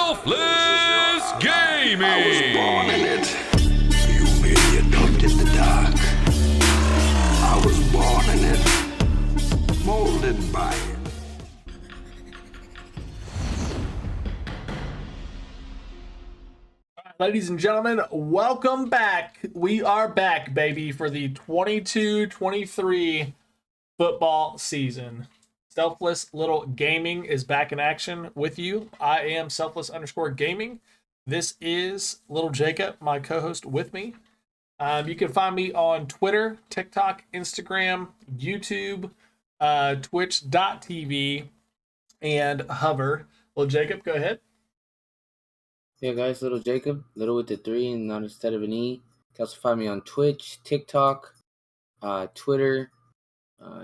Selfless Gaming. I was born in it. You merely adopted the dark. I was born in it, molded by it. Ladies and gentlemen, welcome back. We are back, baby, for the 22-23 football season. Selfless Littl3 Gaming is back in action with you. I am Selfless_Gaming. This is Little Jacob, my co-host with me. You can find me on Twitter, TikTok, Instagram, YouTube, Twitch.tv, and Hover. Little Jacob, go ahead. Yeah, guys, Little Jacob, Little with the 3 and not instead of an E. You can also find me on Twitch, TikTok, Twitter.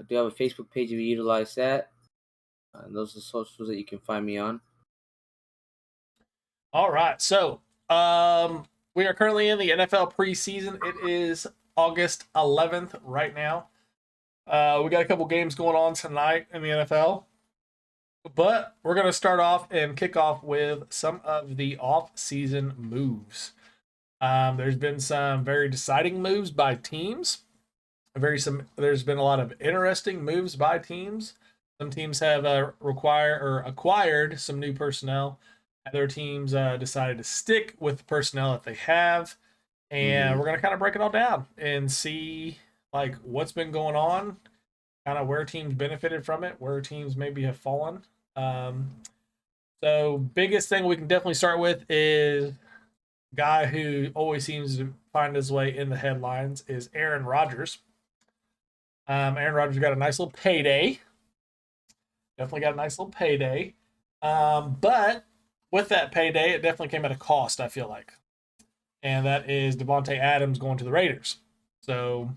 Do have a Facebook page if you utilize that. Those are the socials that you can find me on. All right, so we are currently in the NFL preseason. It is August 11th right now. We got a couple games going on tonight in the NFL. But we're going to start off and kick off with some of the off-season moves. There's been some very deciding moves by teams. There's been a lot of interesting moves by teams. Some teams have acquired some new personnel. Other teams decided to stick with the personnel that they have. And we're going to kind of break it all down and see like what's been going on, kind of where teams benefited from it, where teams maybe have fallen. So biggest thing we can definitely start with is guy who always seems to find his way in the headlines is Aaron Rodgers. Aaron Rodgers got a nice little payday. Definitely got a nice little payday. But with that payday, it definitely came at a cost, I feel like. And that is Davante Adams going to the Raiders. So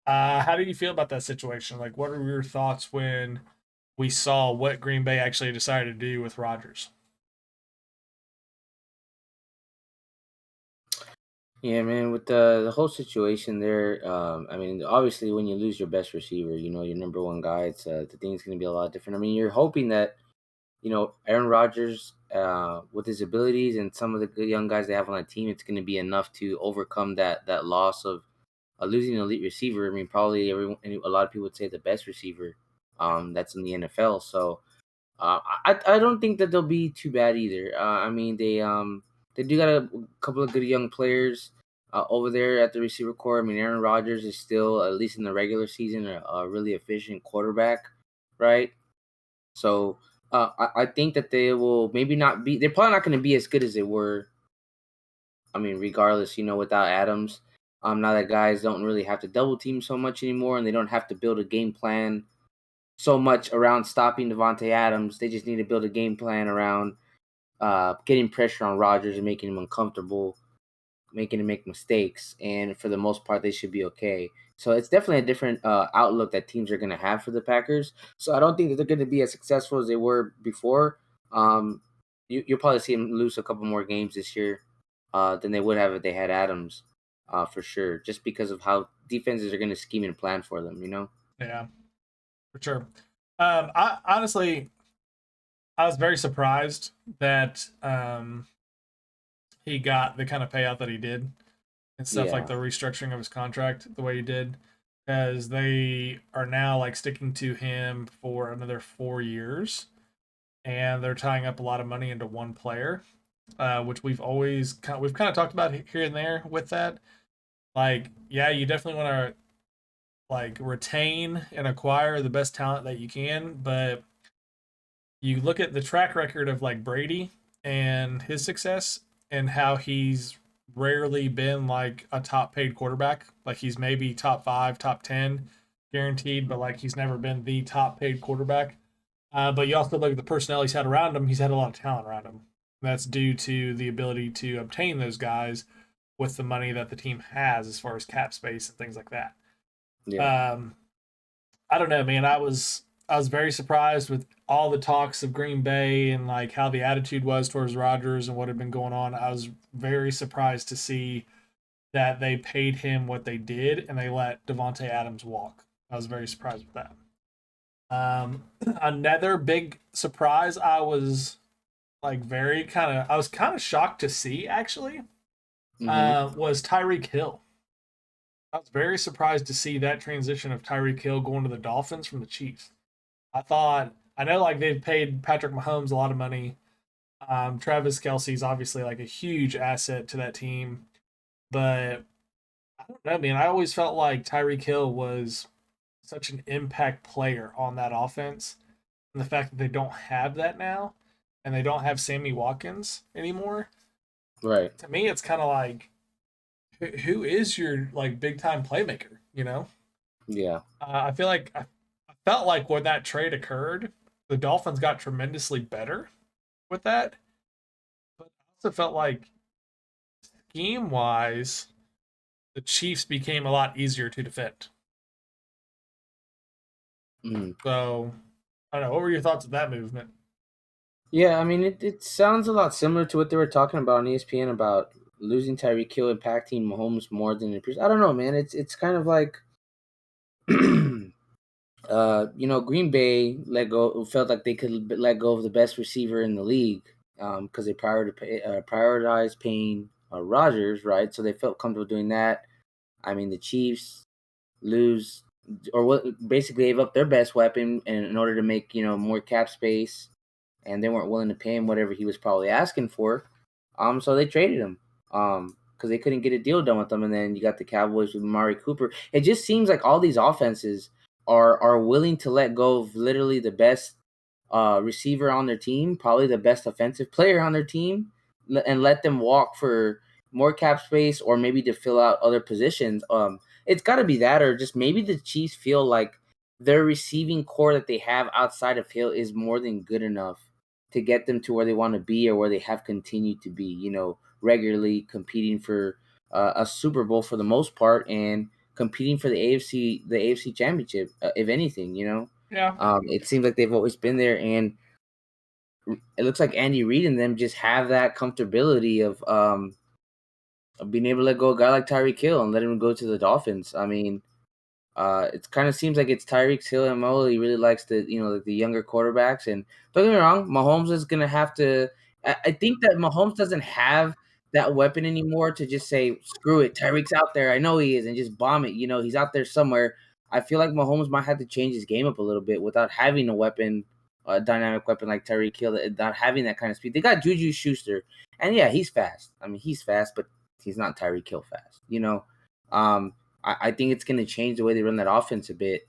how do you feel about that situation? Like, what are your thoughts when we saw what Green Bay actually decided to do with Rodgers? Yeah, man, with the whole situation there, I mean, obviously when you lose your best receiver, you know, your number one guy, it's the thing's going to be a lot different. I mean, you're hoping that, you know, Aaron Rodgers, with his abilities and some of the good young guys they have on the team, it's going to be enough to overcome that loss of losing an elite receiver. I mean, probably a lot of people would say the best receiver that's in the NFL. So I don't think that they'll be too bad either. I mean, they do got a couple of good young players over there at the receiver core. I mean, Aaron Rodgers is still, at least in the regular season, a really efficient quarterback, right? So I think that they will maybe not be. They're probably not going to be as good as they were. I mean, regardless, you know, without Adams. Now that guys don't really have to double team so much anymore, and they don't have to build a game plan so much around stopping Davante Adams. They just need to build a game plan around getting pressure on Rodgers and making him uncomfortable, making him make mistakes. And for the most part, they should be okay. So it's definitely a different outlook that teams are going to have for the Packers. So I don't think that they're going to be as successful as they were before. You'll probably see them lose a couple more games this year than they would have if they had Adams, for sure, just because of how defenses are going to scheme and plan for them, you know? Yeah, for sure. I honestly, I was very surprised that he got the kind of payout that he did and stuff like the restructuring of his contract the way he did, because they are now like sticking to him for another 4 years, and they're tying up a lot of money into one player, which we've kind of talked about here and there with that. Like, yeah, you definitely want to like retain and acquire the best talent that you can, but you look at the track record of like Brady and his success and how he's rarely been like a top paid quarterback. Like he's maybe top 5, top 10 guaranteed, but like he's never been the top paid quarterback. But you also look at the personnel he's had around him. He's had a lot of talent around him. That's due to the ability to obtain those guys with the money that the team has as far as cap space and things like that. Yeah. I don't know, man. I was very surprised with all the talks of Green Bay and like how the attitude was towards Rodgers and what had been going on. I was very surprised to see that they paid him what they did and they let Davante Adams walk. I was very surprised with that. Another big surprise I was like very kind of I was kind of shocked to see actually Hmm. was Tyreek Hill. I was very surprised to see that transition of Tyreek Hill going to the Dolphins from the Chiefs. I know like they've paid Patrick Mahomes a lot of money. Travis Kelsey's obviously like a huge asset to that team, but I don't know, man. I always felt like Tyreek Hill was such an impact player on that offense, and the fact that they don't have that now, and they don't have Sammy Watkins anymore. Right. To me, it's kind of like who is your like big time playmaker? You know, Yeah. I feel like I felt like when that trade occurred, the Dolphins got tremendously better with that, but I also felt like scheme wise, the Chiefs became a lot easier to defend. Mhm. So I don't know. What were your thoughts of that movement? Yeah, I mean, it sounds a lot similar to what they were talking about on ESPN about losing Tyreek Hill impacting Mahomes more than it appears. I don't know, man. It's kind of like, Green Bay let go, felt like they could let go of the best receiver in the league because they prioritized paying Rodgers, right? So they felt comfortable doing that. I mean, the Chiefs lose or what basically gave up their best weapon in order to make more cap space, and they weren't willing to pay him whatever he was probably asking for. So they traded him. Because they couldn't get a deal done with them, and then you got the Cowboys with Amari Cooper. It just seems like all these offenses are willing to let go of literally the best receiver on their team, probably the best offensive player on their team, and let them walk for more cap space or maybe to fill out other positions. It's got to be that, or just maybe the Chiefs feel like their receiving core that they have outside of Hill is more than good enough to get them to where they want to be or where they have continued to be. Regularly competing for a Super Bowl for the most part and competing for the AFC Championship, if anything. Yeah, It seems like they've always been there, and it looks like Andy Reid and them just have that comfortability of being able to let go of a guy like Tyreek Hill and let him go to the Dolphins. I mean, it kind of seems like it's Tyreek Hill and Mo. He really likes the younger quarterbacks. And don't get me wrong, Mahomes is gonna have to. I think that Mahomes doesn't have that weapon anymore to just say screw it. Tyreek's out there. I know he is, and just bomb it. He's out there somewhere. I feel like Mahomes might have to change his game up a little bit without having a weapon, a dynamic weapon like Tyreek Hill, not having that kind of speed. They got Juju Schuster, and yeah, he's fast. I mean, he's fast, but he's not Tyreek Hill fast. Um, I think it's going to change the way they run that offense a bit,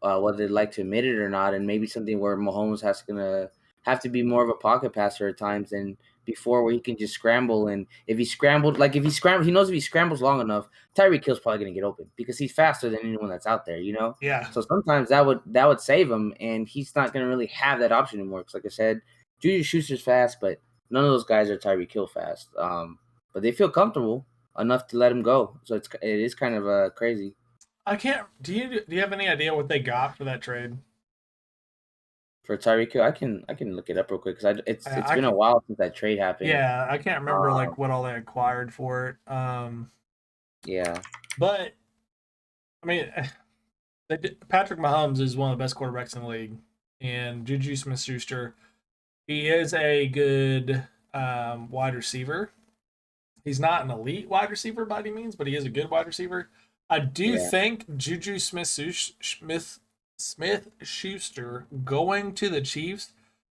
whether they'd like to admit it or not, and maybe something where Mahomes has gonna have to be more of a pocket passer at times than before, where he can just scramble. And if he knows if he scrambles long enough, Tyreek Hill's probably gonna get open because he's faster than anyone that's out there. yeah. So sometimes that would save him, and he's not gonna really have that option anymore. Because like I said, Juju Schuster's fast, but none of those guys are Tyreek Hill fast. But they feel comfortable enough to let him go. So it is kind of crazy. I can't. Do you have any idea what they got for that trade? For Tyreek Hill, I can look it up real quick because it's I been a can. while since that trade happened. Yeah, I can't remember Um, like what all they acquired for it. yeah, But I mean, Patrick Mahomes is one of the best quarterbacks in the league, and Juju Smith-Schuster, he is a good wide receiver. He's not an elite wide receiver by any means, but he is a good wide receiver. I do yeah, think Juju Smith Schuster going to the Chiefs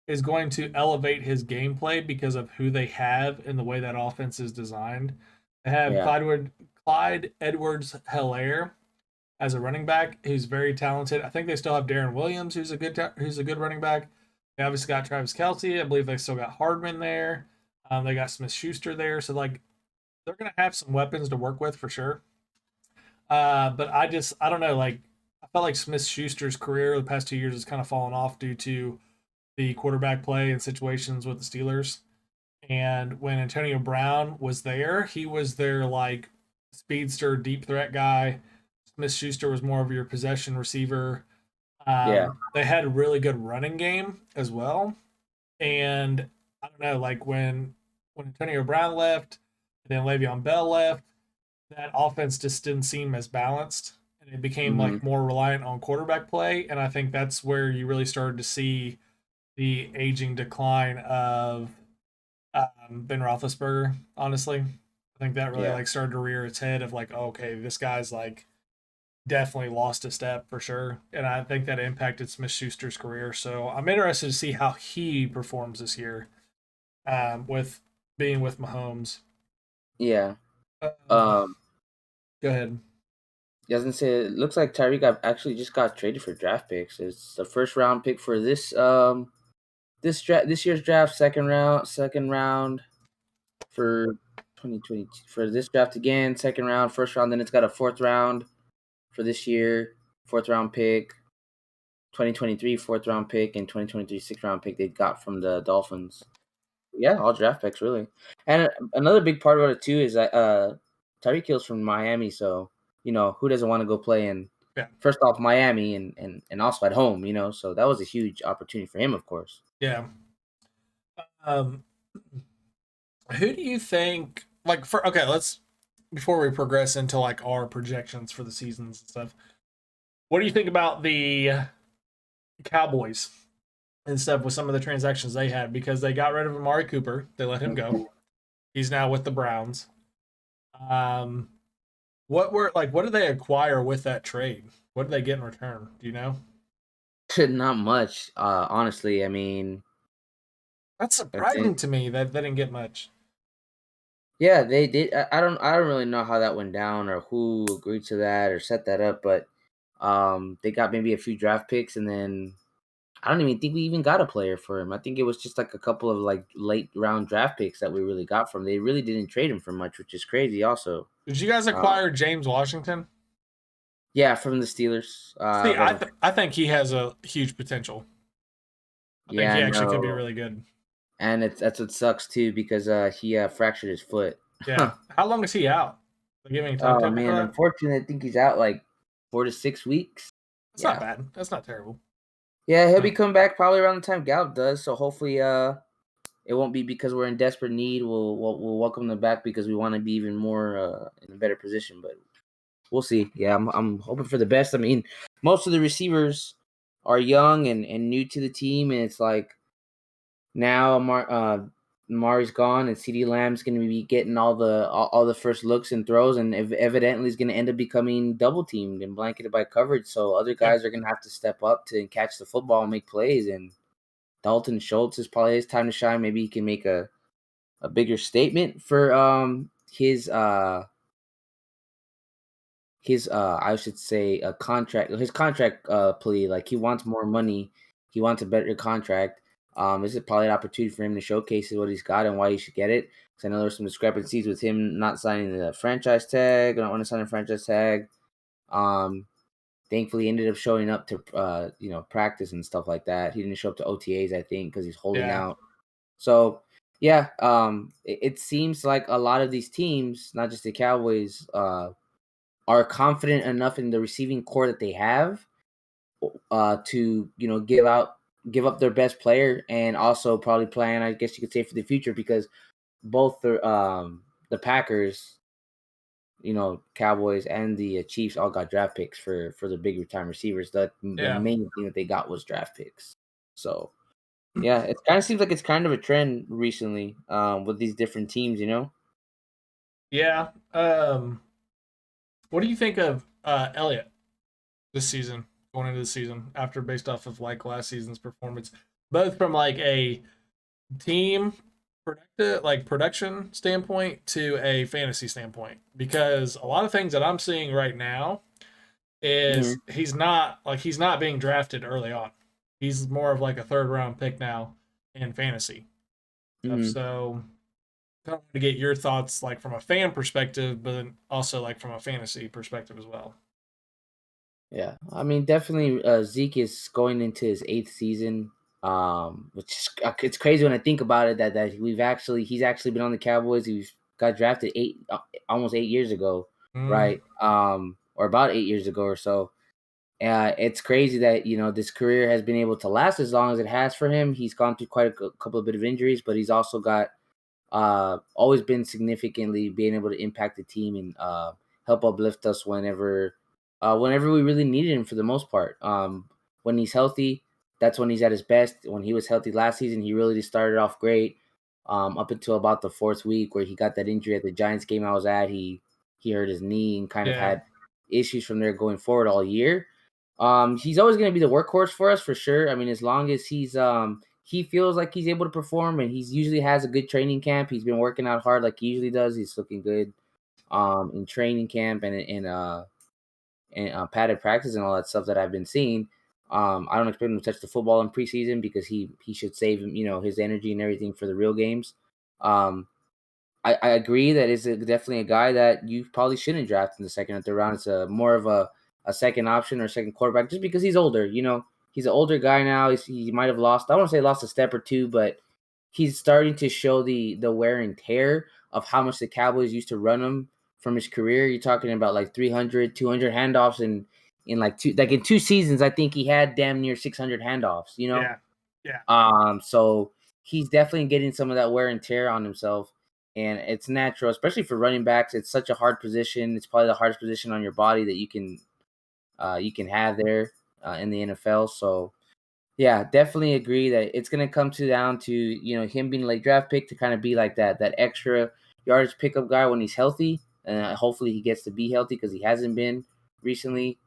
is going to elevate his gameplay because of who they have and the way that offense is designed. They have yeah, Clyde Edwards Hilaire as a running back who's very talented. I think they still have Darren Williams who's a good running back. They obviously got Travis Kelsey. I believe they still got Hardman there. They got Smith Schuster there. So like they're gonna have some weapons to work with for sure. But I don't know. Like I felt like Smith Schuster's career the past 2 years has kind of fallen off due to the quarterback play and situations with the Steelers. And when Antonio Brown was there, he was their like speedster deep threat guy. Smith Schuster was more of your possession receiver. yeah, They had a really good running game as well. And I don't know, like when Antonio Brown left, and then Le'Veon Bell left, that offense just didn't seem as balanced, and it became hmm like more reliant on quarterback play. And I think that's where you really started to see the aging decline of Ben Roethlisberger. Honestly, I think that really Yeah. like started to rear its head of like, oh, okay, this guy's like definitely lost a step for sure, and I think that impacted Smith Schuster's career. So I'm interested to see how he performs this year, with being with Mahomes. Yeah. Um, Um, Go ahead. I was gonna say it looks like Tyreek actually just got traded for draft picks. It's the first round pick for this year's draft, second round for 2020 for this draft again, second round, first round. Then it's got a fourth round for this year, fourth round pick, 2023 fourth round pick, and 2023 sixth round pick they got from the Dolphins. Yeah, all draft picks really. And another big part about it too is that Tyreek Hill's from Miami, so who doesn't want to go play in Yeah, first off Miami and also at home, so that was a huge opportunity for him, of course. yeah. Um, who do you think? Like, for okay, let's before we progress into like our projections for the seasons and stuff. What do you think about the Cowboys and stuff with some of the transactions they had, because they got rid of Amari Cooper, they let him go. He's now with the Browns. Um, what did they acquire with that trade? What did they get in return? Do you know? Not much, honestly. I mean, That's I think surprising to me that they didn't get much. yeah, they did. I don't really know how that went down or who agreed to that or set that up, but they got maybe a few draft picks and then I don't even think we even got a player for him. I think it was just like a couple of like late round draft picks that we really got from. They really didn't trade him for much, which is crazy. Also, Did you guys uh, acquire James Washington? yeah, from the Steelers. See, But I think he has a huge potential. I think yeah, he actually could be no, really good. and that's what sucks too because he fractured his foot. Yeah. How long is he out? They give any Oh timetable for man, that? unfortunately, I think he's out like 4 to 6 weeks. That's not Yeah, bad. That's not terrible. yeah, he'll be Uh, coming back probably around the time Gallup does. So hopefully, it won't be because we're in desperate need. We'll welcome them back because we want to be even more in a better position. But we'll see. Yeah, I'm hoping for the best. I mean, most of the receivers are young and new to the team, and it's like now Mari's gone, and CD Lamb's going to be getting all the first looks and throws, and evidently is going to end up becoming double teamed and blanketed by coverage. So other yep. guys are going to have to step up to catch the football and make plays. And Dalton Schultz is probably his time to shine. Maybe he can make a bigger statement for his I should say a contract his contract plea. Like he wants more money, he wants a better contract. This is probably an opportunity for him to showcase what he's got and why he should get it, because I know there's some discrepancies with him not signing the franchise tag. I don't want to sign a franchise tag. um Thankfully he ended up showing up to practice and stuff like that. He didn't show up to OTAs, I think, because he's holding Yeah. out. So yeah, it seems like a lot of these teams, not just the Cowboys, are confident enough in the receiving core that they have, to give up their best player and also probably plan, I guess you could say, for the future, because both the Packers, Cowboys and the Chiefs all got draft picks for the bigger time receivers. The Yeah. main thing that they got was draft picks. So yeah, it kind of seems like it's kind of a trend recently, with these different teams. Yeah. What do you think of Elliott this season, going into the season, after based off of like last season's performance, both from like a team production standpoint to a fantasy standpoint? Because a lot of things that I'm seeing right now is Hmm. he's not being drafted early on. He's more of like a third round pick now in fantasy stuff. Hmm. So I want to get your thoughts, like from a fan perspective, but then also like from a fantasy perspective as well. Yeah, I mean, definitely, Zeke is going into his eighth season, which is it's crazy when I think about it that he's actually been on the Cowboys. He got drafted almost 8 years ago, Mm, right? Or about 8 years ago or so. It's crazy that this career has been able to last as long as it has for him. He's gone through quite a couple of bit of injuries, but he's also got always been significantly being able to impact the team and help uplift us whenever we really needed him for the most part. When he's healthy, that's when he's at his best. When he was healthy last season, he really just started off great. up until about the 4th week where he got that injury at the Giants game I was at. He hurt his knee and kind of Yeah. had issues from there going forward all year. He's always going to be the workhorse for us for sure. I mean, as long as he feels like he's able to perform, and he's usually has a good training camp. He's been working out hard like he usually does. He's looking good in training camp and padded practice and all that stuff that I've been seeing. I don't expect him to touch the football in preseason because he should save him, his energy and everything for the real games. Um, I agree that it's definitely a guy that you probably shouldn't draft in the second or third round. It's more of a second option or second quarterback just because he's older. He's an older guy now. He might have lost. I want to say lost a step or two, but he's starting to show the wear and tear of how much the Cowboys used to run him from his career. You're talking about like 300, 200 handoffs in in 2 seasons. I think he had damn near 600 handoffs. Yeah. Yeah. So he's definitely getting some of that wear and tear on himself, and it's natural, especially for running backs. It's such a hard position. It's probably the hardest position on your body that you can have there in the NFL. So yeah, definitely agree that it's gonna come down to him being a late draft pick to kind of be like that extra yardage pickup guy when he's healthy, and hopefully he gets to be healthy because he hasn't been recently.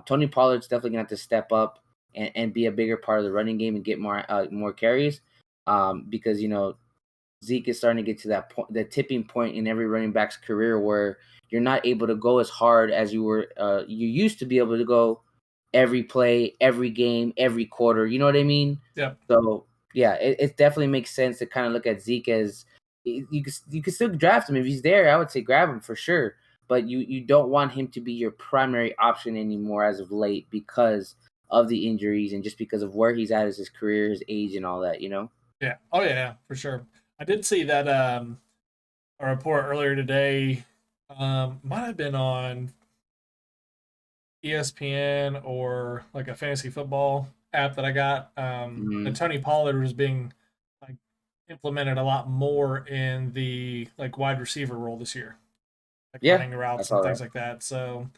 Tony Pollard's definitely gonna have to step up and be a bigger part of the running game and get more carries, because Zeke is starting to get to that point, the tipping point in every running back's career where you're not able to go as hard as you used to be able to go every play, every game, every quarter. You know what I mean? Yep. So yeah, it definitely makes sense to kind of look at Zeke as you could still draft him if he's there. I would say grab him for sure, but you don't want him to be your primary option anymore as of late because of the injuries and just because of where he's at as his career, his age, and all that. Yeah. Oh yeah, for sure. I did see that a report earlier today. Might have been on ESPN or like a fantasy football app that I got. That Tony Pollard was being like implemented a lot more in the like wide receiver role this year, like Yeah, running routes that's and all things right. like that. So,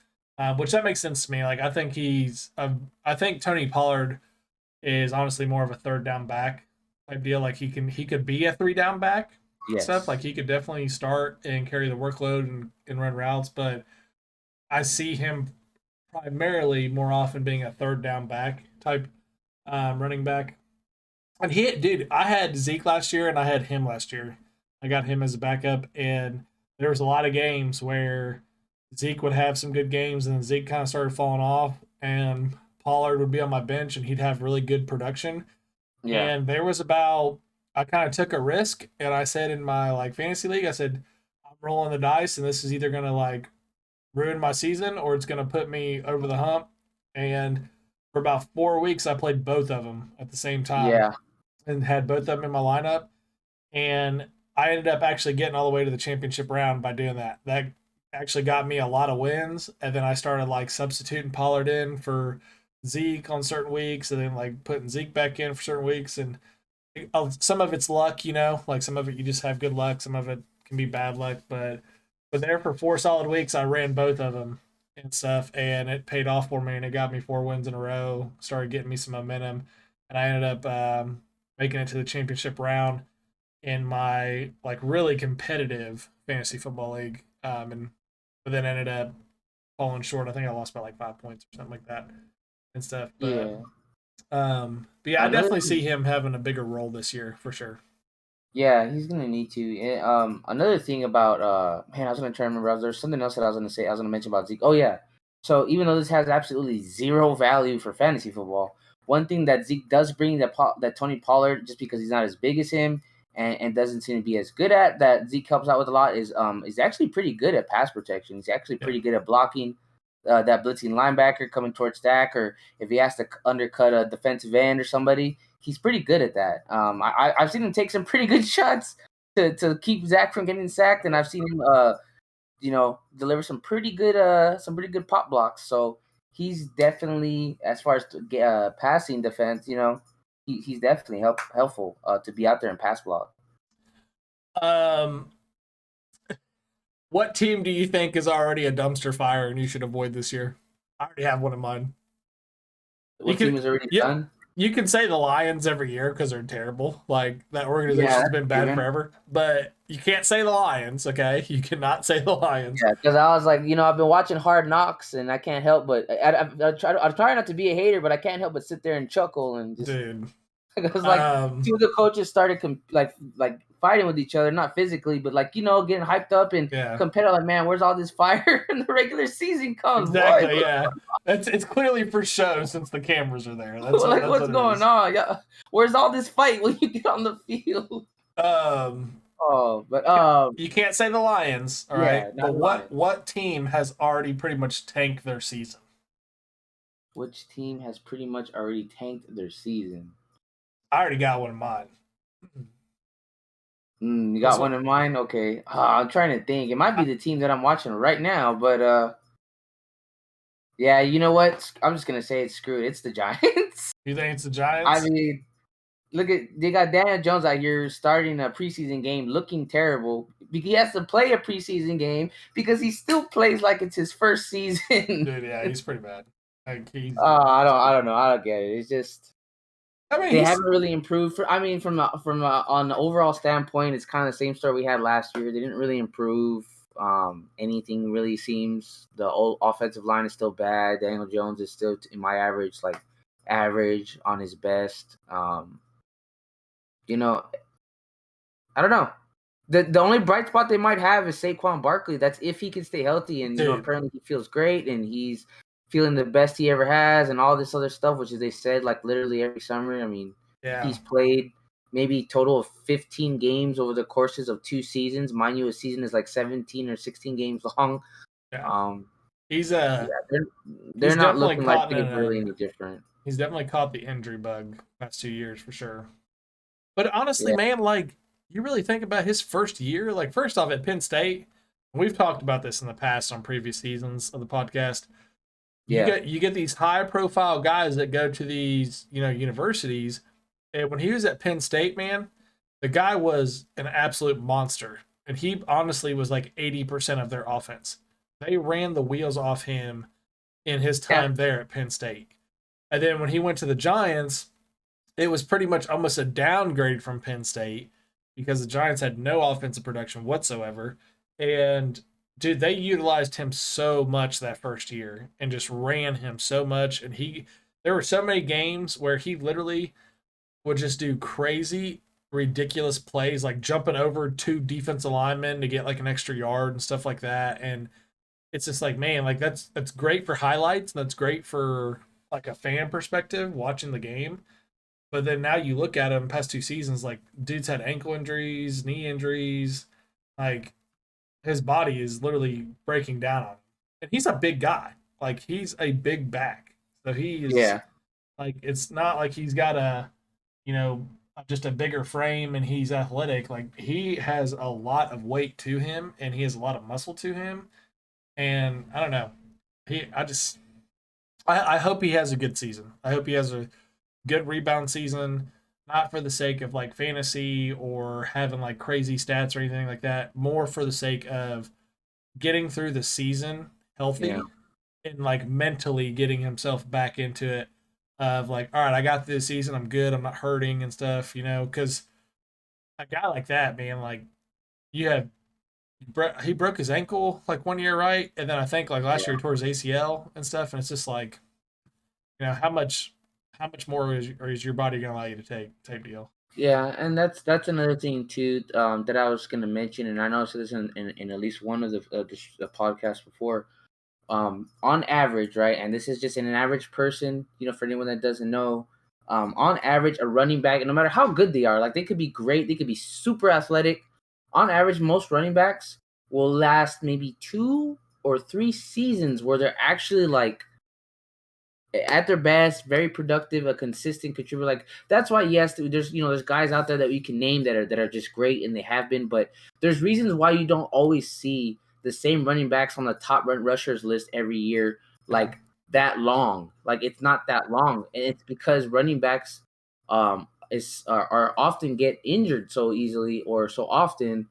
which that makes sense to me. Like I think I think Tony Pollard is honestly more of a third down back type deal. Like he could be a 3 down back stuff. Like Yes. he could definitely start and carry the workload and run routes, but I see him primarily more often being a third down back type running back. And dude, I had Zeke last year and I had him last year. I got him as a backup, and there was a lot of games where Zeke would have some good games, and then Zeke kind of started falling off, and Pollard would be on my bench, and he'd have really good production. Yeah. And there was about I kind of took a risk, and I said in my like fantasy league, I said I'm rolling the dice, and this is either gonna like ruin my season or it's gonna put me over the hump. And for about 4 weeks, I played both of them at the same time Yeah. and had both of them in my lineup. And I ended up actually getting all the way to the championship round by doing that. That actually got me a lot of wins. And then I started like substituting Pollard in for Zeke on certain weeks, and then like putting Zeke back in for certain weeks. And some of it's luck, like some of it you just have good luck, some of it can be bad luck. But there for 4 solid weeks, I ran both of them and stuff, and it paid off for me, and it got me 4 wins in a row. Started getting me some momentum, and I ended up making it to the championship round in my like really competitive fantasy football league. But then ended up falling short. I think I lost by like 5 points or something like that and stuff. But Yeah. yeah, I Another definitely thing. see him having a bigger role this year for sure. Yeah, he's gonna need to. Another thing about man, I was gonna try to remember. There's something else that I was gonna say. I was gonna mention about Zeke. Oh yeah. So even though this has absolutely zero value for fantasy football, one thing that Zeke does bring that Tony Pollard, just because he's not as big as him and doesn't seem to be as good at, that Zeke helps out with a lot, is actually pretty good at pass protection. He's actually Yeah. pretty good at blocking that blitzing linebacker coming towards Dak, or if he has to undercut a defensive end or somebody, he's pretty good at that. I've seen him take some pretty good shots to keep Zach from getting sacked, and I've seen him deliver some pretty good pop blocks. So he's definitely, as far as passing defense, he's definitely helpful to be out there and pass block. Um, what team do you think is already a dumpster fire and you should avoid this year? I already have one in mind. You What team could, is already yeah, done? you can say the Lions every year because they're terrible. Like that Yeah, organization's that's been bad given. forever, but you can't say the Lions. Okay, you cannot say the Lions. Yeah, because I was like, I've been watching Hard Knocks, and I can't help but I try not to be a hater, but I can't help but sit there and chuckle and just Dude. because like two of the coaches started like fighting with each other, not physically, but like getting hyped up and Yeah. competitive. Like, man, where's all this fire in the regular season comes, boy? Exactly. Yeah. It's clearly for show since the cameras are there. Like, That's what's what it going is. on? Yeah, where's all this fight when you get on the field? Um, Oh, but you can't say the Lions, all right? yeah, But not lying. what team has already pretty much tanked their season? Which team has pretty much already tanked their season? I already got one in mind. You This got one, one in mind? Okay. I'm trying to think. It might be the team that I'm watching right now, but yeah, you know what? I'm just gonna say it's screwed. It's the Giants. you think it's the I Giants? mean, look at they got Daniel Jones out here starting a preseason game looking terrible. He has to play a preseason game because he still plays like it's his first season. Dude, yeah, he's pretty bad. Like he's I don't know. I don't get it. It's just I mean, they he's haven't really improved. From on the overall standpoint, it's kind of the same story we had last year. They didn't really improve. Anything really seems the old offensive line is still bad. Daniel Jones is still in my average, like average on his best. You know, I don't know. The only bright spot they might have is Saquon Barkley. That's if he can stay healthy, and dude. apparently he feels great, and he's feeling the best he ever has, and all this other stuff, which is they said like literally every summer. I mean, Yeah. he's played maybe total of 15 games over the courses of 2 seasons. Mind you, a season is like 17 or 16 games long. Yeah. Um, He's yeah, they're he's not definitely looking like caught they're in really any different. he's definitely caught the injury bug past 2 years for sure. But honestly, Yeah, man, like you really think about his first year, like first off at Penn State, we've talked about this in the past on previous seasons of the podcast. yeah, You get these high profile guys that go to these, universities. And when he was at Penn State, man, the guy was an absolute monster. And he honestly was like 80% of their offense. They ran the wheels off him in his yeah, time there at Penn State. And then when he went to the Giants, it was pretty much almost a downgrade from Penn State because the Giants had no offensive production whatsoever. And dude, they utilized him so much that first year and just ran him so much. And there were so many games where he literally would just do crazy, ridiculous plays, like jumping over two defensive linemen to get like an extra yard and stuff like that. And it's just like, man, like that's great for highlights and that's great for like a fan perspective watching the game. But then now you look at him past 2 seasons, like dude's had ankle injuries, knee injuries, like his body is literally breaking down on him. And he's a big guy. Like he's a big back. So he's yeah. like it's not like he's got you know, just a bigger frame and he's athletic. Like he has a lot of weight to him and he has a lot of muscle to him. And I don't know. I hope he has a good season. I hope he has a good rebound season, not for the sake of like fantasy or having like crazy stats or anything like that, more for the sake of getting through the season Yeah. healthy and like mentally getting himself back into it of like, all right, I got this season, I'm good, I'm not hurting and stuff, because a guy like that, man, like you have he broke his ankle like one year, right? And then I think like last year he tore his ACL and stuff, and it's just like, how much more is your body gonna allow you to take type deal? Yeah, and that's another thing too, that I was gonna mention, and I know I said this in at least one of the podcasts before. On average, right, and this is just in an average person, for anyone that doesn't know, on average, a running back, no matter how good they are, like they could be great, they could be super athletic. On average, most running backs will last maybe 2 or 3 seasons where they're actually like at their best, very productive, a consistent contributor. Like that's why, yes, there's guys out there that you can name that are just great and they have been, but there's reasons why you don't always see the same running backs on the top run rushers list every year, Yeah. like that long. Like it's not that long, and it's because running backs are often get injured so easily or so often.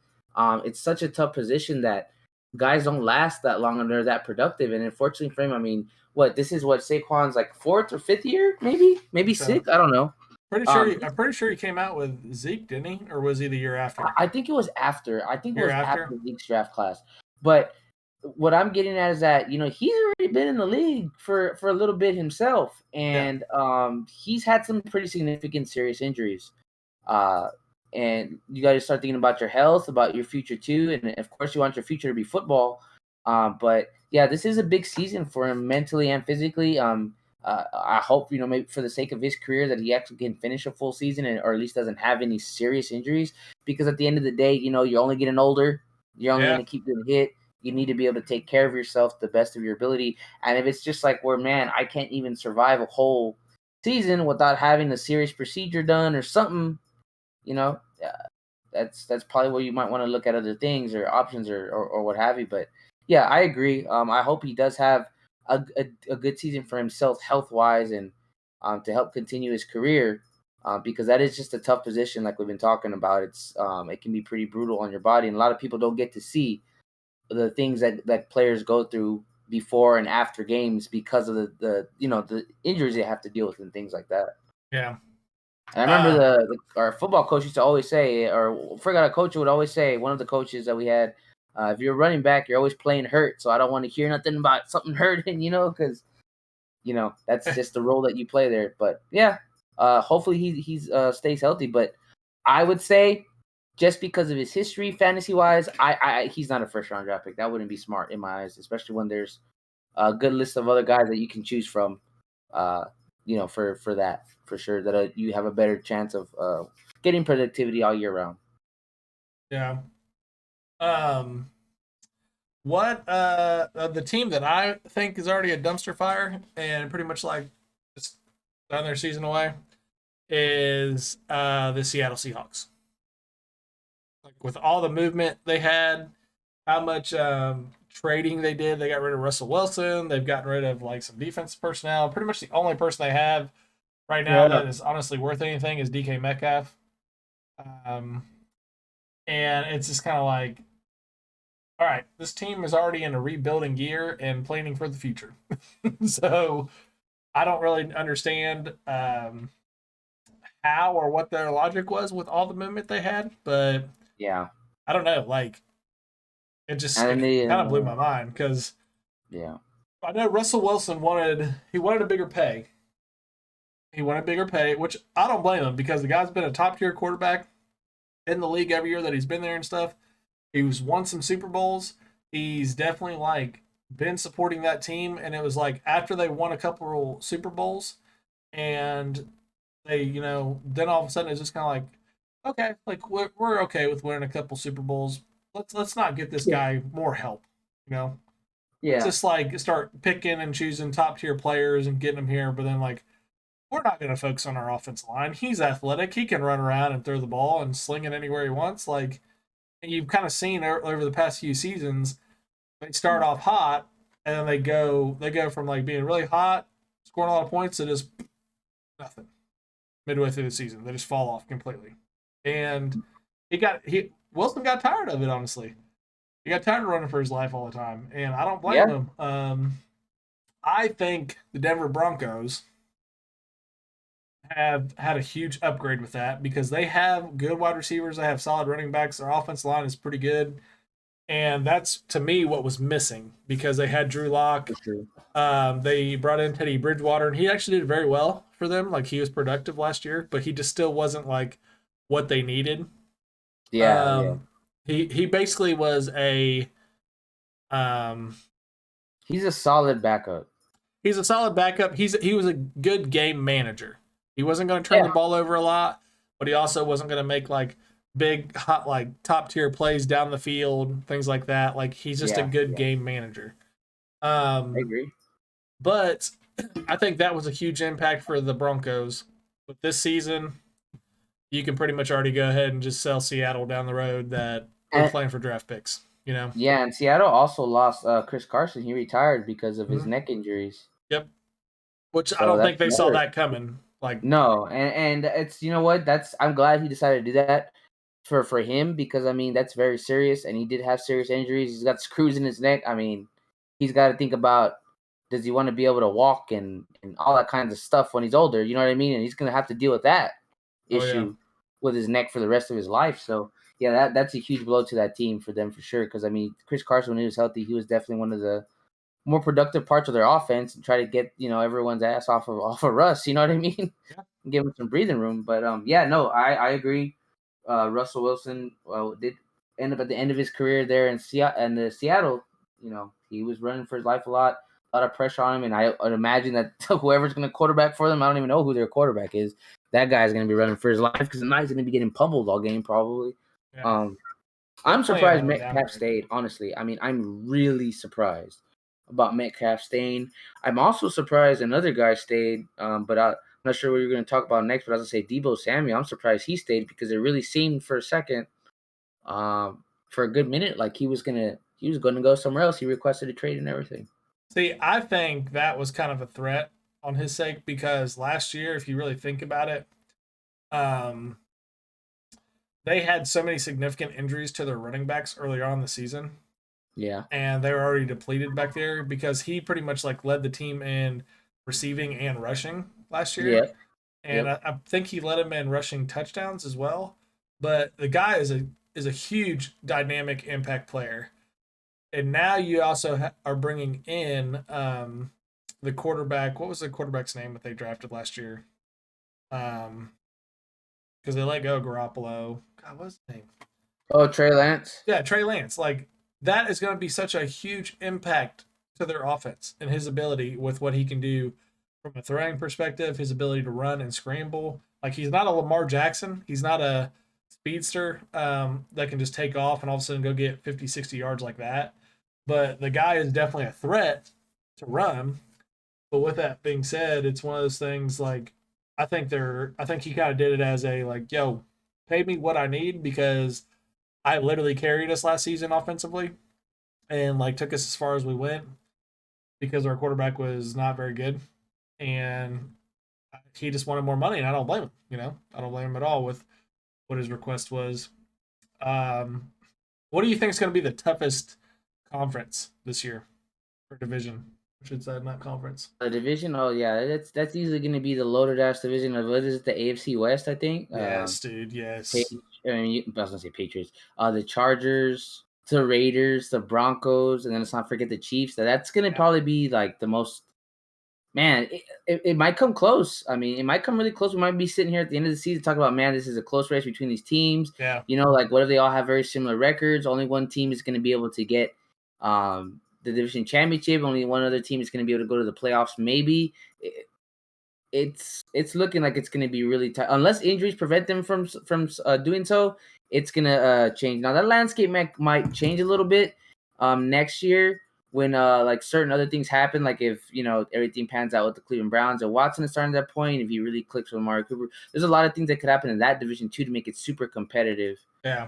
It's such a tough position that guys don't last that long and they're that productive. And unfortunately for him, I mean, this is Saquon's like 4th or 5th year, maybe So 6th. I don't know. I'm pretty sure he came out with Zeke, didn't he? Or was he the year after? I think it was after. I think it Year was after? after Zeke's draft class. But what I'm getting at is that he's already been in the league for a little bit himself, Yeah. and he's had some pretty significant serious injuries. And you got to start thinking about your health, about your future too, and of course you want your future to be football. But yeah, this is a big season for him mentally and physically. I hope maybe for the sake of his career that he actually can finish a full season or at least doesn't have any serious injuries. Because at the end of the day, you're only getting older. You're only Yeah. going to keep getting hit. You need to be able to take care of yourself the best of your ability. And if it's just like man, I can't even survive a whole season without having a serious procedure done or something, that's probably where you might want to look at other things or options or what have you. But yeah, I agree. I hope he does have a good season for himself health wise and to help continue his career. Because that is just a tough position, like we've been talking about. It can be pretty brutal on your body, and a lot of people don't get to see the things that players go through before and after games because of the injuries they have to deal with and things like that. Yeah. And I remember our football coach used to always say, or I forgot a coach would always say, one of the coaches that we had, if you're running back, you're always playing hurt. So I don't want to hear nothing about something hurting, because that's just the role that you play there. But yeah, hopefully he's stays healthy. But I would say, just because of his history, fantasy wise, he's not a first round draft pick. That wouldn't be smart in my eyes, especially when there's a good list of other guys that you can choose from. For that, for sure, that you have a better chance of getting productivity all year round. Yeah. What the team that I think is already a dumpster fire and pretty much like just done their season away is the Seattle Seahawks. Like with all the movement they had, how much trading they did, they got rid of Russell Wilson. They've gotten rid of like some defense personnel. Pretty much the only person they have right now Yeah. that is honestly worth anything is DK Metcalf. And it's just kind of like, all right, this team is already in a rebuilding gear and planning for the future. So I don't really understand how or what their logic was with all the movement they had, but Yeah. I don't know. Like And it then they kind of blew my mind because yeah. I know Russell Wilson wanted a bigger pay. He wanted bigger pay, which I don't blame him because the guy's been a top tier quarterback in the league every year that he's been there and stuff. He's won some Super Bowls. He's definitely like been supporting that team, and it was like after they won a couple Super Bowls, and they, then all of a sudden it's just kind of like, okay, like we're okay with winning a couple Super Bowls. Let's not get this guy more help, you know. Let's Yeah. just like start picking and choosing top tier players and getting them here, but then like we're not going to focus on our offensive line. He's athletic. He can run around and throw the ball and sling it anywhere he wants. Like, and you've kind of seen over the past few seasons, they start off hot and then they go from like being really hot, scoring a lot of points to just nothing midway through the season. They just fall off completely. And Wilson got tired of it, honestly. He got tired of running for his life all the time, and I don't blame Yeah. him. I think the Denver Broncos have had a huge upgrade with that because they have good wide receivers, they have solid running backs, their offensive line is pretty good, and that's to me what was missing because they had Drew Lock. For sure. They brought in Teddy Bridgewater, and he actually did very well for them. Like he was productive last year, but he just still wasn't like what they needed. Yeah. Yeah. He basically was a um He's a solid backup. he's a solid backup. He was a good game manager. He wasn't going to turn Yeah. the ball over a lot, but he also wasn't going to make like big hot like top tier plays down the field, things like that. Like he's just a good game manager. I agree. But I think that was a huge impact for the Broncos. But this season, you can pretty much already go ahead and just sell Seattle down the road that we're playing for draft picks. Yeah, and Seattle also lost Chris Carson. He retired because of his Mhm. neck injuries. Yep. Which I So don't that's think they saw another. that coming. Like, No, and it's what, I'm glad he decided to do that for him because I mean that's very serious, and he did have serious injuries. He's got screws in his neck. I mean, he's got to think about does he want to be able to walk and all that kinds of stuff when he's older. You know what I mean? And he's gonna have to deal with that Oh yeah. issue with his neck for the rest of his life. So yeah, that's a huge blow to that team for them for sure. Because I mean, Chris Carson when he was healthy, he was definitely one of the more productive parts of their offense and try to get everyone's ass off of Russ. You know what I mean? Yeah. Give him some breathing room. But yeah, no, I agree. Russell Wilson did end up at the end of his career there in Seattle. He was running for his life a lot of pressure on him, and I'd imagine that whoever's going to quarterback for them, I don't even know who their quarterback is. That guy's going to be running for his life because the guy's going to be getting pummeled all game probably. Yeah. I'm Playing surprised on a Metcalf downgrade. stayed. Honestly, I mean, I'm really surprised about Metcalf staying. I'm also surprised another guy stayed, but I'm not sure what you're going to talk about next. But I was going to say Debo Samuel. I'm surprised he stayed because it really seemed for a second, for a good minute, like he was gonna go somewhere else. He requested a trade and everything. See, I think that was kind of a threat on his sake because last year, if you really think about it, um, they had so many significant injuries to their running backs earlier on in the season. Yeah. And they were already depleted back there because he pretty much like led the team in receiving and rushing last year. Yep. And Yep. I think he led him in rushing touchdowns as well. But the guy is a huge dynamic impact player. And now you also are bringing in the quarterback. What was the quarterback's name that they drafted last year? Because they let go of Garoppolo. God, what's his name? Oh, Trey Lance. Yeah, Trey Lance. Like that is going to be such a huge impact to their offense and his ability with what he can do from a throwing perspective, his ability to run and scramble. Like he's not a Lamar Jackson. He's not a speedster that can just take off and all of a sudden go get 50, 60 yards like that. But the guy is definitely a threat to run. But with that being said, it's one of those things like I think he kind of did it as a like, yo, pay me what I need because I literally carried us last season offensively and like took us as far as we went because our quarterback was not very good and he just wanted more money and I don't blame him, I don't blame him at all with what his request was. Um, what do you think is going to be the toughest conference this year or division? I should say not conference. The division. Oh yeah, that's easily going to be the loaded ass division of what is it, the AFC West? I think. Yes, dude. Yes. I was gonna say Patriots. The Chargers, the Raiders, the Broncos, and then let's not forget the Chiefs. That's gonna probably be like the most. Man, it might come close. I mean, it might come really close. We might be sitting here at the end of the season talking about, man, this is a close race between these teams. Yeah. Like what if they all have very similar records? Only one team is going to be able to get the division championship. Only one other team is going to be able to go to the playoffs. Maybe it's looking like it's going to be really tight unless injuries prevent them from doing so. It's going to change. Now that landscape might change a little bit next year when like certain other things happen, like if everything pans out with the Cleveland Browns and Watson is starting at that point, if he really clicks with Amari Cooper, there's a lot of things that could happen in that division too to make it super competitive. Yeah.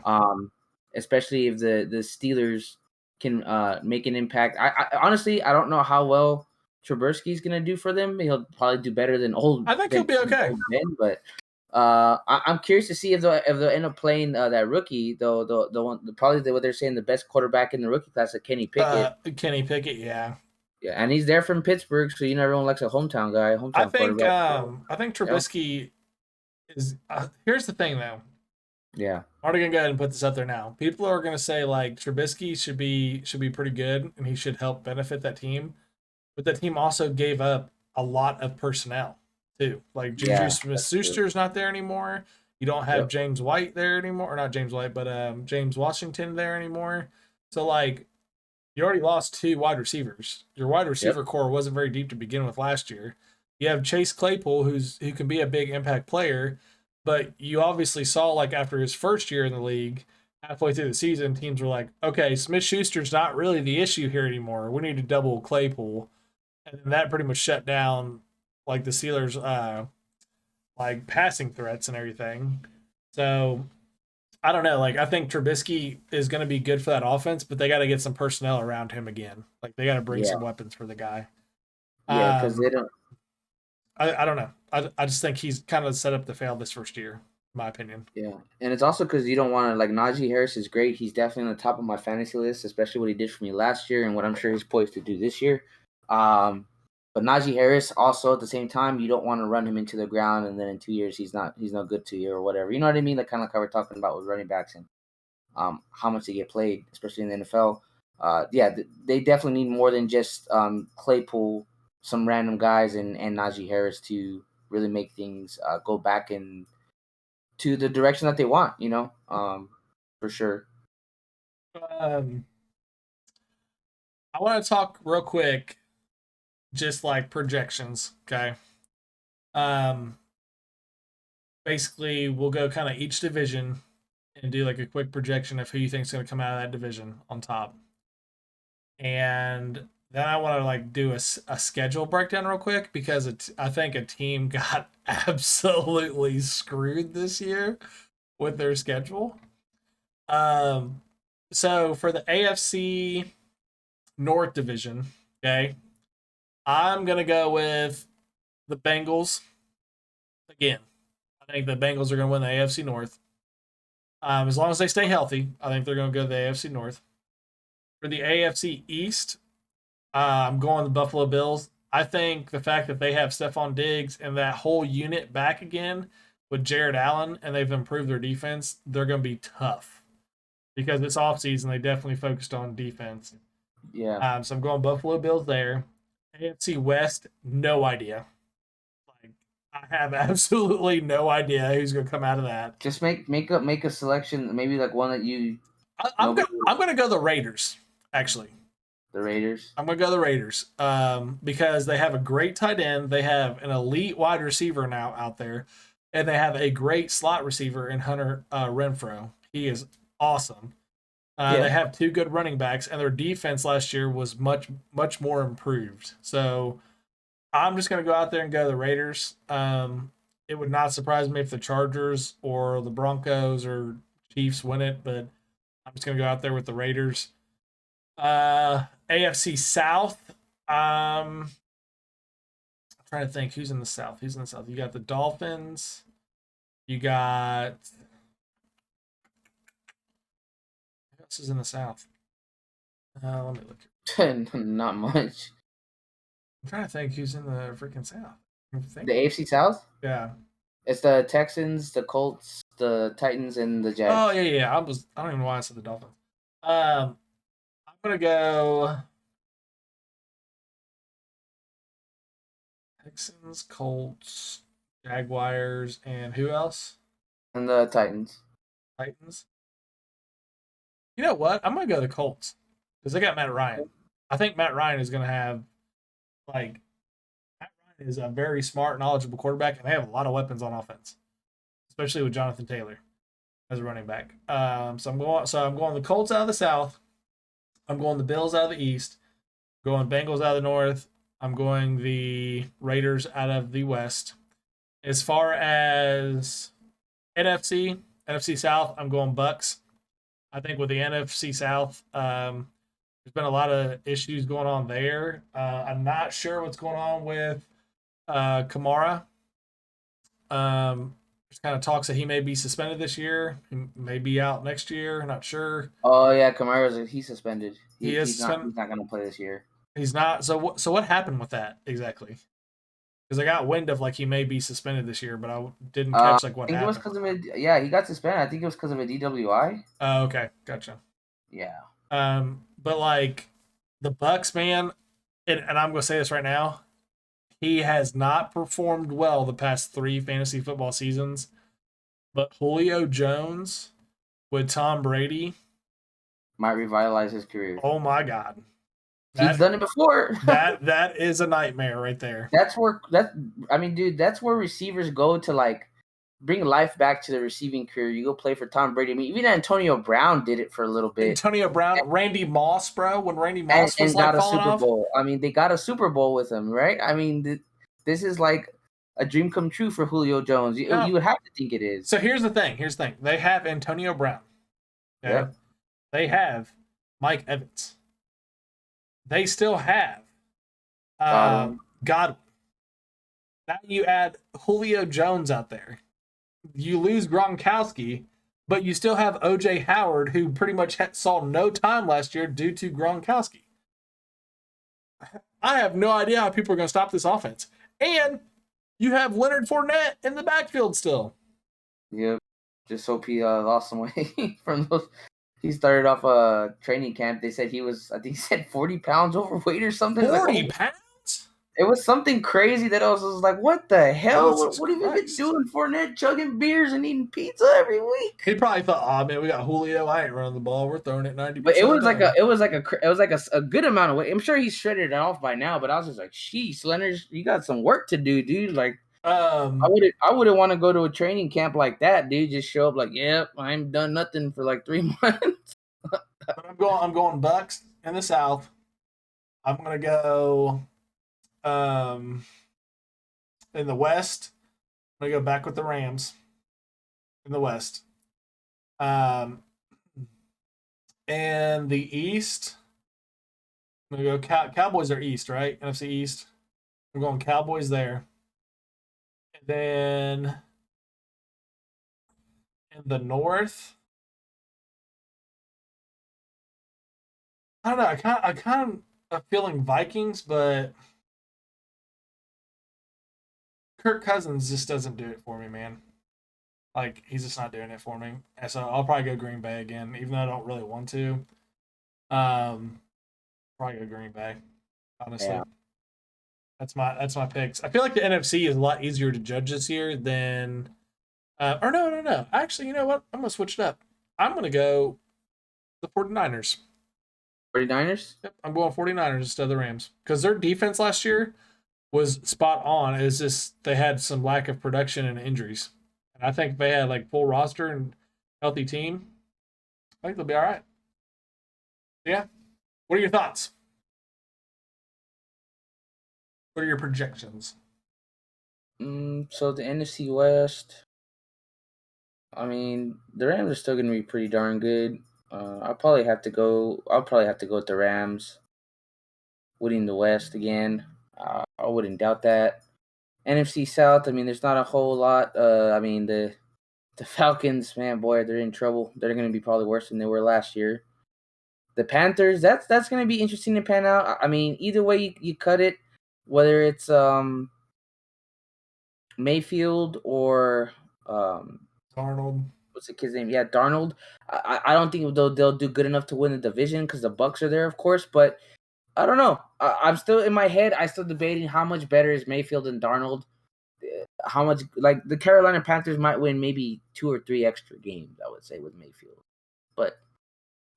Especially if the Steelers can make an impact. I honestly I don't know how well Trubisky's gonna do for them. He'll probably do better than old. I think he'll be okay. Ben, but I'm curious to see if they'll end up playing that rookie though. The one probably what they're saying the best quarterback in the rookie class, Kenny Pickett. Kenny Pickett, yeah. Yeah, and he's there from Pittsburgh, so everyone likes a hometown guy. Quarterback. I think Trubisky is. Here's the thing, though. Yeah. I'm already gonna go ahead and put this out there now. People are gonna say like Trubisky should be pretty good and he should help benefit that team, but that team also gave up a lot of personnel too. Like Juju Smith-Schuster's not there anymore. You don't have James White there anymore, or not James White, but James Washington there anymore. So like, you already lost 2 wide receivers. Your wide receiver core wasn't very deep to begin with last year. You have Chase Claypool, who can be a big impact player, but you obviously saw like after his first year in the league, halfway through the season, teams were like, okay, Smith-Schuster's not really the issue here anymore. We need to double Claypool, and then that pretty much shut down like the Steelers' like passing threats and everything. So I don't know. Like I think Trubisky is going to be good for that offense, but they got to get some personnel around him again. Like they got to bring some weapons for the guy. Yeah, because they don't. I don't know. I just think he's kind of set up to fail this first year. in my opinion. Yeah, and it's also because you don't want to, like, Najee Harris is great. He's definitely on the top of my fantasy list, especially what he did for me last year and what I'm sure he's poised to do this year. But Najee Harris also at the same time, you don't want to run him into the ground and then in 2 years he's no good to you or whatever. You know what I mean? Like kind of like how we're talking about with running backs and how much they get played, especially in the NFL. They definitely need more than just Claypool, some random guys, and Najee Harris to really make things go back and to the direction that they want, for sure. Um, I want to talk real quick, just like projections. Okay. Um, Basically, we'll go kind of each division and do like a quick projection of who you think is going to come out of that division on top. And then I want to like do a schedule breakdown real quick because I think a team got absolutely screwed this year with their schedule. Um, so for the AFC North division, okay, I'm gonna go with the Bengals again. I think the Bengals are gonna win the AFC North. As long as they stay healthy, I think they're gonna go to the AFC North. For the AFC East, I'm going the Buffalo Bills. I think the fact that they have Stephon Diggs and that whole unit back again with Jared Allen and they've improved their defense, they're going to be tough because it's offseason. They definitely focused on defense. Yeah. So I'm going Buffalo Bills there. AFC West, no idea. Like I have absolutely no idea who's going to come out of that. Just make a selection, maybe like one that you. I'm gonna go the Raiders. Actually, the Raiders. I'm gonna go the Raiders because they have a great tight end. They have an elite wide receiver now out there, and they have a great slot receiver in Hunter Renfrow. He is awesome. They have two good running backs, and their defense last year was much more improved. So I'm just gonna go out there and go the Raiders. It would not surprise me if the Chargers or the Broncos or Chiefs win it, but I'm just gonna go out there with the Raiders. AFC South. I'm trying to think who's in the South. Who's in the South? You got the Dolphins. You got who else is in the South? Let me look. Not much. I'm trying to think who's in the freaking South. The AFC South? Yeah. It's the Texans, the Colts, the Titans, and the Jags. Oh yeah. I don't even know why I said the Dolphins. I'm gonna go Texans, Colts, Jaguars, and who else? And the Titans. Titans. You know what? I'm gonna go the Colts because they got Matt Ryan. I think Matt Ryan is gonna have Matt Ryan is a very smart, knowledgeable quarterback, and they have a lot of weapons on offense, especially with Jonathan Taylor as a running back. So I'm going the Colts out of the South. I'm going the Bills out of the East. Going Bengals out of the North. I'm going the Raiders out of the West. As far as NFC South, I'm going Bucks. I think with the NFC South, there's been a lot of issues going on there. I'm not sure what's going on with Kamara. There's kind of talks that he may be suspended this year. He may be out next year. Not sure. Oh yeah, he's suspended. He's not going to play this year. He's not. So what happened with that exactly? Because I got wind of he may be suspended this year, but I didn't catch what happened. I think it was because of he got suspended. I think it was because of a DWI. Oh, okay, gotcha. Yeah. But the Bucks, man, and I'm gonna say this right now, he has not performed well the past 3 fantasy football seasons. But Julio Jones with Tom Brady might revitalize his career. Oh my God. He's done it before. that is a nightmare right there. That's where receivers go to bring life back to the receiving career. You go play for Tom Brady. I mean, even Antonio Brown did it for a little bit. Antonio Brown, Randy Moss, bro, when Randy Moss was got a falling Super off. Bowl. I mean, they got a Super Bowl with him, right? I mean, this is like a dream come true for Julio Jones. You would have to think it is. So here's the thing. They have Antonio Brown. Okay? Yep. They have Mike Evans. They still have Godwin. Now you add Julio Jones out there. you lose Gronkowski, but you still have OJ Howard, who pretty much saw no time last year due to Gronkowski. I have no idea how people are going to stop this offense. And you have Leonard Fournette in the backfield still. Yep. Just hope he lost some weight from those. He started off training camp. They said I think he said 40 pounds overweight or something. 40 Like, pounds? it was something crazy that I was like, what the hell? Jesus What have you been Christ. doing, Fournette? Chugging beers and eating pizza every week? He probably thought, oh man, we got Julio. I ain't running the ball. We're throwing it 90%. But it was like a good amount of weight. I'm sure he's shredded it off by now, but I was just like, sheesh, Leonard, you got some work to do, dude. Like, I wouldn't want to go to a training camp like that, dude. Just show up like, yep, I ain't done nothing for like 3 months. But I'm going Bucks in the South. I'm gonna go in the West. I'm gonna go back with the Rams in the West. And the East, I'm gonna go Cowboys are East, right? NFC East. I'm going Cowboys there. And then in the North, I don't know. I kind of feeling Vikings, but Kirk Cousins just doesn't do it for me, man. Like, he's just not doing it for me. And so I'll probably go Green Bay again, even though I don't really want to. Probably go Green Bay, honestly. Yeah. That's my picks. I feel like the NFC is a lot easier to judge this year than or no. Actually, you know what? I'm gonna switch it up. I'm gonna go the 49ers. 49ers? Yep, I'm going 49ers instead of the Rams. Because their defense last year was spot on. It's just they had some lack of production and injuries. And I think if they had like full roster and healthy team, I think they'll be all right. Yeah. What are your thoughts? What are your projections? So the NFC West, I mean, the Rams are still going to be pretty darn good. I'll probably have to go with the Rams winning the West again. I wouldn't doubt that. NFC South, I mean, there's not a whole lot. I mean, the Falcons, man, boy, they're in trouble. They're going to be probably worse than they were last year. The Panthers, that's going to be interesting to pan out. I mean, either way you cut it, whether it's Mayfield or Darnold. what's the kid's name? Yeah, Darnold. I don't think they'll do good enough to win the division because the Bucks are there, of course. But I don't know. I'm still in my head. I'm still debating how much better is Mayfield than Darnold. How much like the Carolina Panthers might win maybe 2 or 3 extra games. I would say with Mayfield, but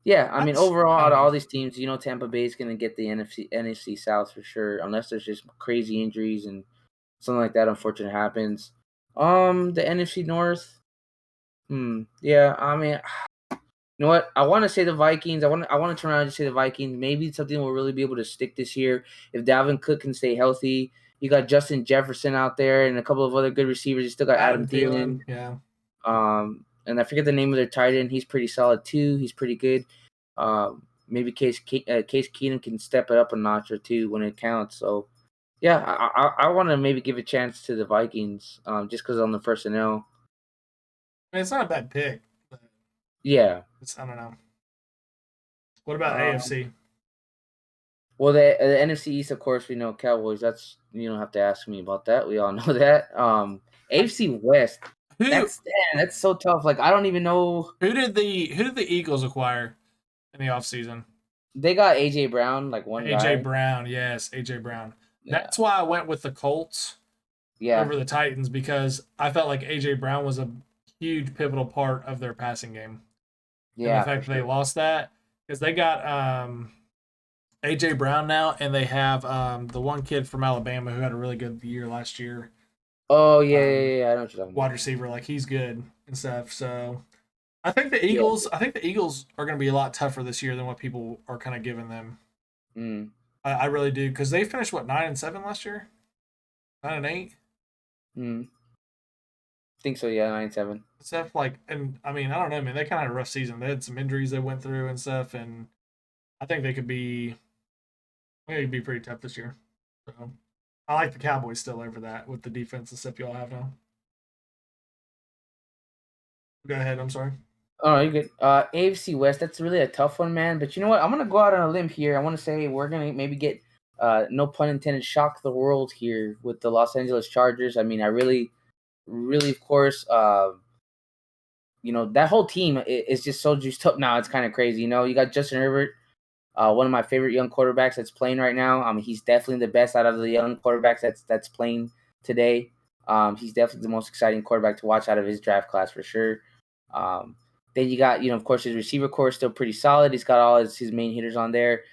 yeah, I mean overall out of all these teams, Tampa Bay is going to get the NFC South for sure, unless there's just crazy injuries and something like that. Unfortunate happens. The NFC North. Yeah, I mean, you know what? I want to say the Vikings. I want to turn around and say the Vikings. Maybe something will really be able to stick this year if Dalvin Cook can stay healthy. You got Justin Jefferson out there and a couple of other good receivers. You still got Adam Thielen. Yeah. And I forget the name of their tight end. He's pretty solid too. He's pretty good. Maybe Case Keenum can step it up a notch or two when it counts. So, yeah, I want to maybe give a chance to the Vikings just because on the personnel. I mean, it's not a bad pick. But Yeah. I don't know. What about AFC? Well, the NFC East, of course, we know Cowboys. You don't have to ask me about that. We all know that. AFC West. That's so tough. Like I don't even know who did the Eagles acquire in the offseason? They got AJ Brown, like one guy. AJ Brown, yes, AJ Brown. Yeah. That's why I went with the Colts over the Titans because I felt like AJ Brown was a huge pivotal part of their passing game. Yeah, and the fact that they lost that because they got AJ Brown now, and they have the one kid from Alabama who had a really good year last year. Oh yeah, I know what you're talking about. Wide receiver, like he's good and stuff. So I think the Eagles are going to be a lot tougher this year than what people are kind of giving them. I really do because they finished 9-7 last year, 9-8. I think so. Yeah, 9-7. Stuff like, and I mean, I don't know, man. They kind of had a rough season. They had some injuries they went through and stuff, and I think they could be pretty tough this year. So I like the Cowboys still over that with the defense and stuff y'all have now. Go ahead. I'm sorry. Oh, you're good. AFC West, that's really a tough one, man. But you know what? I'm gonna go out on a limb here. I want to say we're gonna maybe get, no pun intended, shock the world here with the Los Angeles Chargers. I mean, I really, really, of course, that whole team is just so juiced up now. It's kind of crazy. You got Justin Herbert, one of my favorite young quarterbacks that's playing right now. I mean, he's definitely the best out of the young quarterbacks that's playing today. He's definitely the most exciting quarterback to watch out of his draft class for sure. Um, then you got, of course, his receiver core is still pretty solid. He's got all his main hitters on there.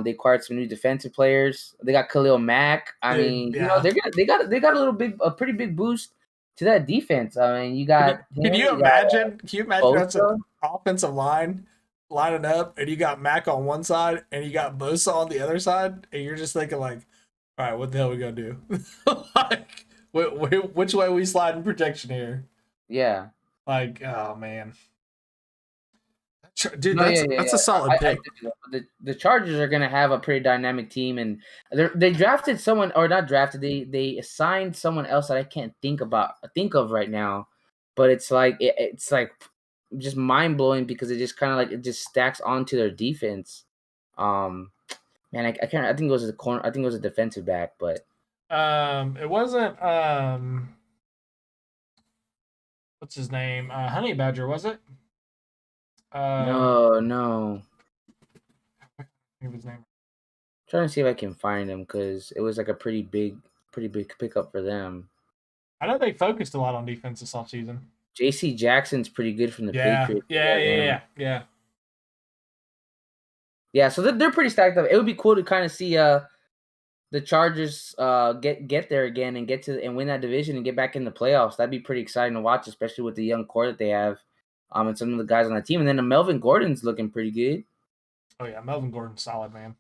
They acquired some new defensive players. They got Khalil Mack. I Dude, mean, yeah. they got a pretty big boost to that defense. I mean, you got Can him. you You got imagine? Can you imagine that's an Bosa. offensive line lining up, and you got Mac on one side, and you got Bosa on the other side, and you're just thinking like, all right, what the hell we gonna do? Like, which way we slide in protection here? Yeah. Like, oh man, dude, No, yeah, that's yeah. a solid I pick. did do that. But the Chargers are gonna have a pretty dynamic team, and they drafted someone, or not drafted. They assigned someone else that I can't think of right now. But it's like it's like just mind blowing because it just kind of like it just stacks onto their defense. Um, man, I can't. I think it was a corner. I think it was a defensive back, but It wasn't what's his name? Honey Badger, was it? no. I think of his name. Trying to see if I can find him because it was like a pretty big pickup for them. I know they focused a lot on defense this offseason. J.C. Jackson's pretty good from the Yeah, Patriots. yeah, yeah, yeah, yeah. Yeah, so they're pretty stacked up. It would be cool to kind of see the Chargers get there again and and win that division and get back in the playoffs. That'd be pretty exciting to watch, especially with the young core that they have, and some of the guys on that team. And then Melvin Gordon's looking pretty good. Oh yeah, Melvin Gordon's solid, man.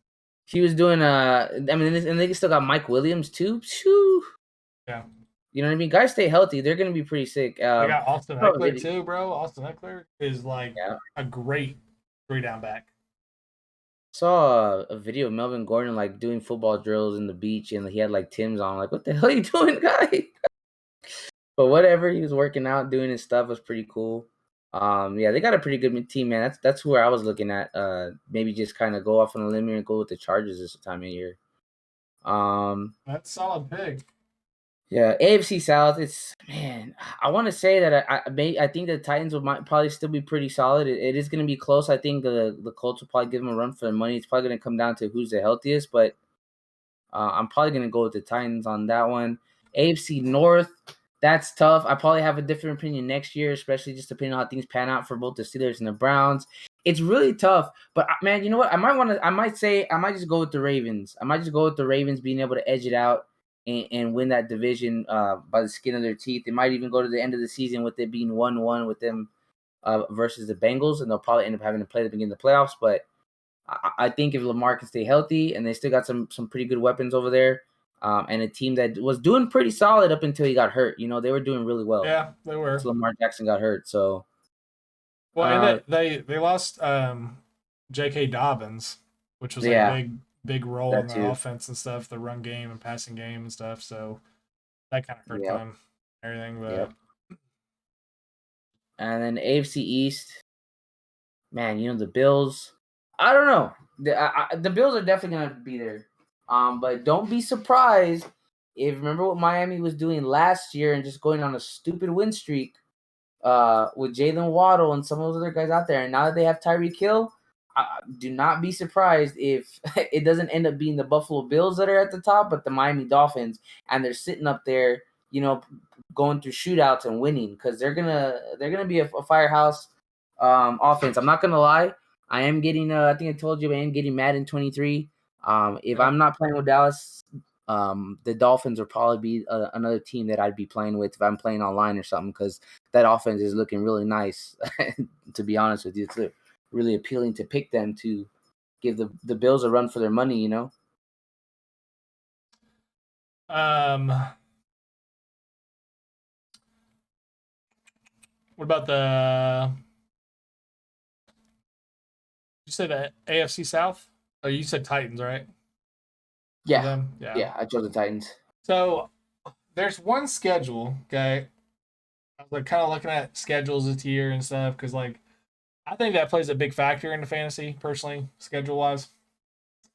He was doing I mean, and they still got Mike Williams too. Phew. Yeah. You know what I mean? Guys stay healthy. They're gonna be pretty sick. They got Austin Probably, Eckler too, bro. Austin Eckler is like yeah. a great 3-down back. Saw a video of Melvin Gordon like doing football drills in the beach, and he had like Tim's on. Like, what the hell are you doing, guy? But whatever, he was working out, doing his stuff. Was pretty cool. Yeah, they got a pretty good team, man. That's where I was looking at. Maybe just kind of go off on a limb here and go with the Chargers this time of year. That's solid pick. Yeah, AFC South. It's man. I want to say that I think the Titans might probably still be pretty solid. It is going to be close. I think the Colts will probably give them a run for their money. It's probably going to come down to who's the healthiest, but I'm probably going to go with the Titans on that one. AFC North. That's tough. I probably have a different opinion next year, especially just depending on how things pan out for both the Steelers and the Browns. It's really tough, but man, you know what? I might just go with the Ravens. I might just go with the Ravens being able to edge it out and win that division by the skin of their teeth. They might even go to the end of the season with it being 1-1 with them versus the Bengals, and they'll probably end up having to play at the beginning of the playoffs. But I think if Lamar can stay healthy and they still got some pretty good weapons over there, and a team that was doing pretty solid up until he got hurt. They were doing really well. Yeah, they were. Until Lamar Jackson got hurt. So, well, and they lost J.K. Dobbins, which was like a big role in the offense and stuff, the run game and passing game and stuff. So that kind of hurt them. Everything, but and then AFC East, man, the Bills. I don't know. The Bills are definitely gonna be there. But don't be surprised if remember what Miami was doing last year and just going on a stupid win streak with Jalen Waddle and some of those other guys out there. And now that they have Tyreek Hill, do not be surprised if it doesn't end up being the Buffalo Bills that are at the top, but the Miami Dolphins, and they're sitting up there, going through shootouts and winning because they're gonna be a firehouse offense. I'm not gonna lie, I am getting. I think I told you I am getting Madden 23. If I'm not playing with Dallas, the Dolphins will probably be another team that I'd be playing with if I'm playing online or something because that offense is looking really nice. To be honest with you, it's really appealing to pick them to give the Bills a run for their money. What about the? You said the AFC South? Oh, you said Titans, right? Yeah. I chose the Titans. So there's one schedule, okay, I was like kind of looking at schedules this year and stuff because like I think that plays a big factor into fantasy personally, schedule wise.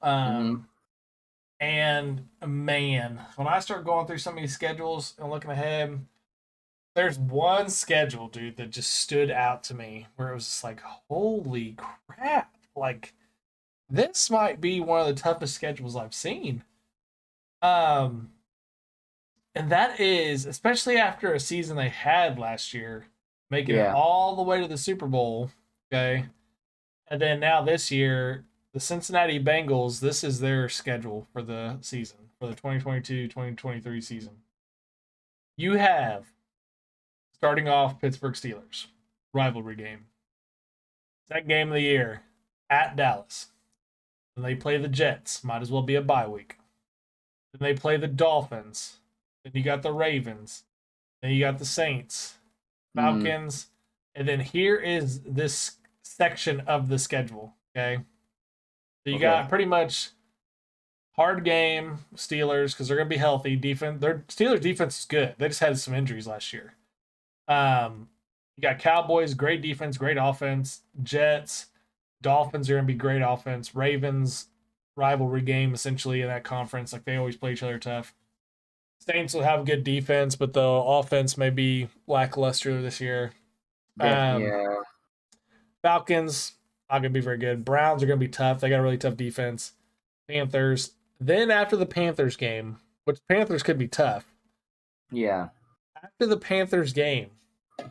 Mm-hmm. And man, when I start going through some of these schedules and looking ahead, there's one schedule, dude, that just stood out to me where it was just like, holy crap! Like this might be one of the toughest schedules I've seen. Um, and that is especially after a season they had last year, making it Yeah. all the way to the Super Bowl. Okay, and then now this year, the Cincinnati Bengals, this is their schedule for the season, for the 2022-2023 season. You have starting off Pittsburgh Steelers, rivalry game. Second game of the year at Dallas. Then they play the Jets, might as well be a bye week. Then they play the Dolphins. Then you got the Ravens. Then you got the Saints, Falcons, and then here is this section of the schedule. Okay, so you got pretty much hard game Steelers because they're gonna be healthy. Defense, their Steelers defense is good. They just had some injuries last year. You got Cowboys, great defense, great offense. Jets, Dolphins are gonna be great offense. Ravens, rivalry game essentially in that conference. Like they always play each other tough. Saints will have good defense, but the offense may be lackluster this year. Yeah. Falcons not gonna be very good. Browns are gonna be tough. They got a really tough defense. Panthers. Then after the Panthers game, which Panthers could be tough. Yeah. After the Panthers game,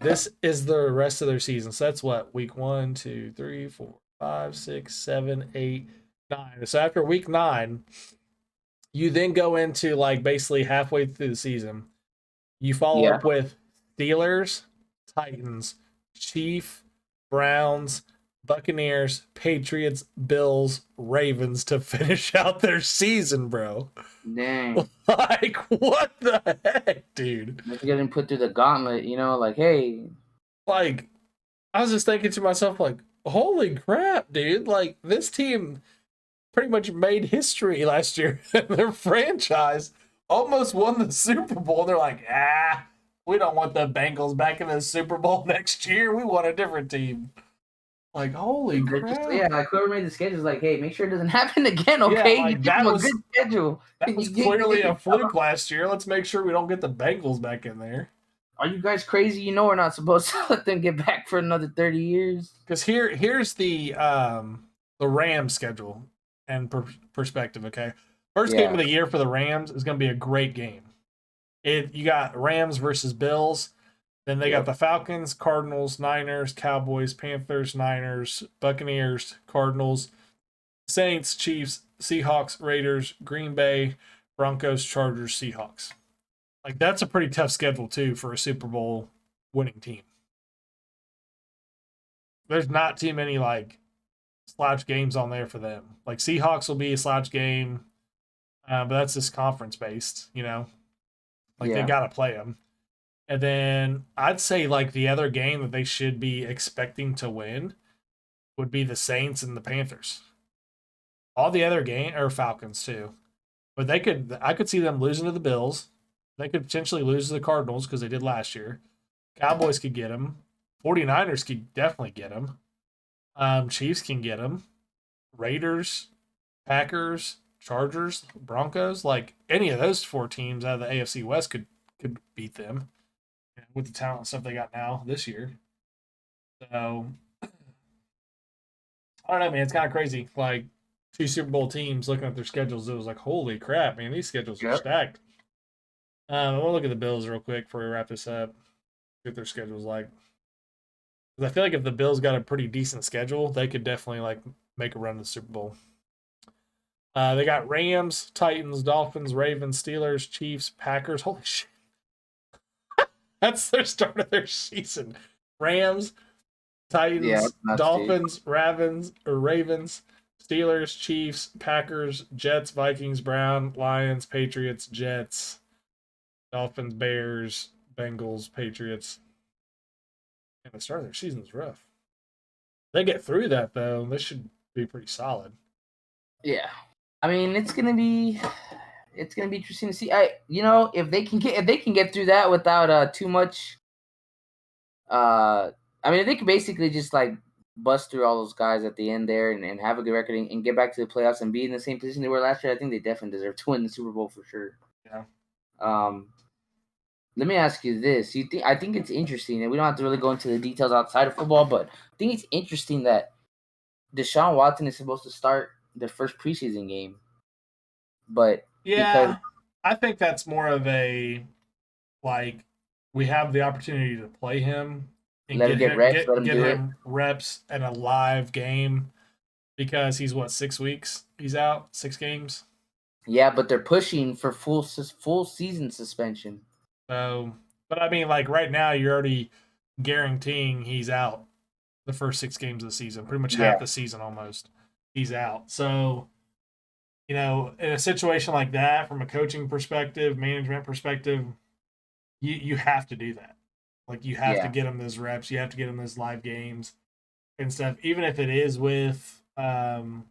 this is the rest of their season. So that's what week 1, 2, 3, 4, 5, 6, 7, 8, 9. So after week 9, you then go into like basically halfway through the season. You follow up with Steelers, Titans, Chiefs, Browns, Buccaneers, Patriots, Bills, Ravens to finish out their season, bro. Dang. Like, what the heck, dude? They're getting put through the gauntlet, like, hey. Like, I was just thinking to myself, like, holy crap, dude. Like, this team pretty much made history last year. Their franchise almost won the Super Bowl. They're like, we don't want the Bengals back in the Super Bowl next year. We want a different team. Like, holy crap. Like whoever made the schedule is like, hey, make sure it doesn't happen again, okay? Yeah, like, you give them a good schedule. That was clearly a fluke last year. Let's make sure we don't get the Bengals back in there. Are you guys crazy? You know we're not supposed to let them get back for another 30 years. Because here's the Rams schedule and perspective, okay? First game of the year for the Rams is going to be a great game. You got Rams versus Bills. Then they got the Falcons, Cardinals, Niners, Cowboys, Panthers, Niners, Buccaneers, Cardinals, Saints, Chiefs, Seahawks, Raiders, Green Bay, Broncos, Chargers, Seahawks. Like, that's a pretty tough schedule, too, for a Super Bowl winning team. There's not too many, like, slouch games on there for them. Like, Seahawks will be a slouch game, but that's just conference-based, Like, they got to play them. And then I'd say, like, the other game that they should be expecting to win would be the Saints and the Panthers. All the other game or Falcons too, but I could see them losing to the Bills. They could potentially lose to the Cardinals because they did last year. Cowboys could get them. 49ers could definitely get them. Chiefs can get them. Raiders, Packers, Chargers, Broncos, like any of those 4 teams out of the AFC West could beat them with the talent and stuff they got now this year. So I don't know, man. It's kind of crazy. Like, 2 Super Bowl teams looking at their schedules, it was like, holy crap, man, these schedules are stacked. We'll look at the Bills real quick before we wrap this up. See what their schedule's like. Because I feel like if the Bills got a pretty decent schedule, they could definitely like make a run to the Super Bowl. They got Rams, Titans, Dolphins, Ravens, Steelers, Chiefs, Packers. Holy shit. That's their start of their season. Rams, Titans, Dolphins, Ravens, Steelers, Chiefs, Packers, Jets, Vikings, Browns, Lions, Patriots, Jets, Dolphins, Bears, Bengals, Patriots. And the start of their season is rough. They get through that though, this should be pretty solid. Yeah, I mean it's gonna be interesting to see. If they can get through that without too much I mean, if they could basically just like bust through all those guys at the end there and have a good record and get back to the playoffs and be in the same position they were last year, I think they definitely deserve to win the Super Bowl for sure. Yeah. Let me ask you this: I think it's interesting, and we don't have to really go into the details outside of football, but I think it's interesting that Deshaun Watson is supposed to start the first preseason game, but because Yeah, I think that's more of a like we have the opportunity to play him and let him get get him reps, let get him get do it. him reps in a live game because he's what 6 weeks he's out 6 games. Yeah, but they're pushing for full season suspension. So, but I mean, like right now, you're already guaranteeing he's out the first 6 games of the season, pretty much half Yeah, the season almost. He's out. So, in a situation like that, from a coaching perspective, management perspective, you have to do that. Like you have to yeah, get him those reps. You have to get him those live games and stuff. Even if it is with you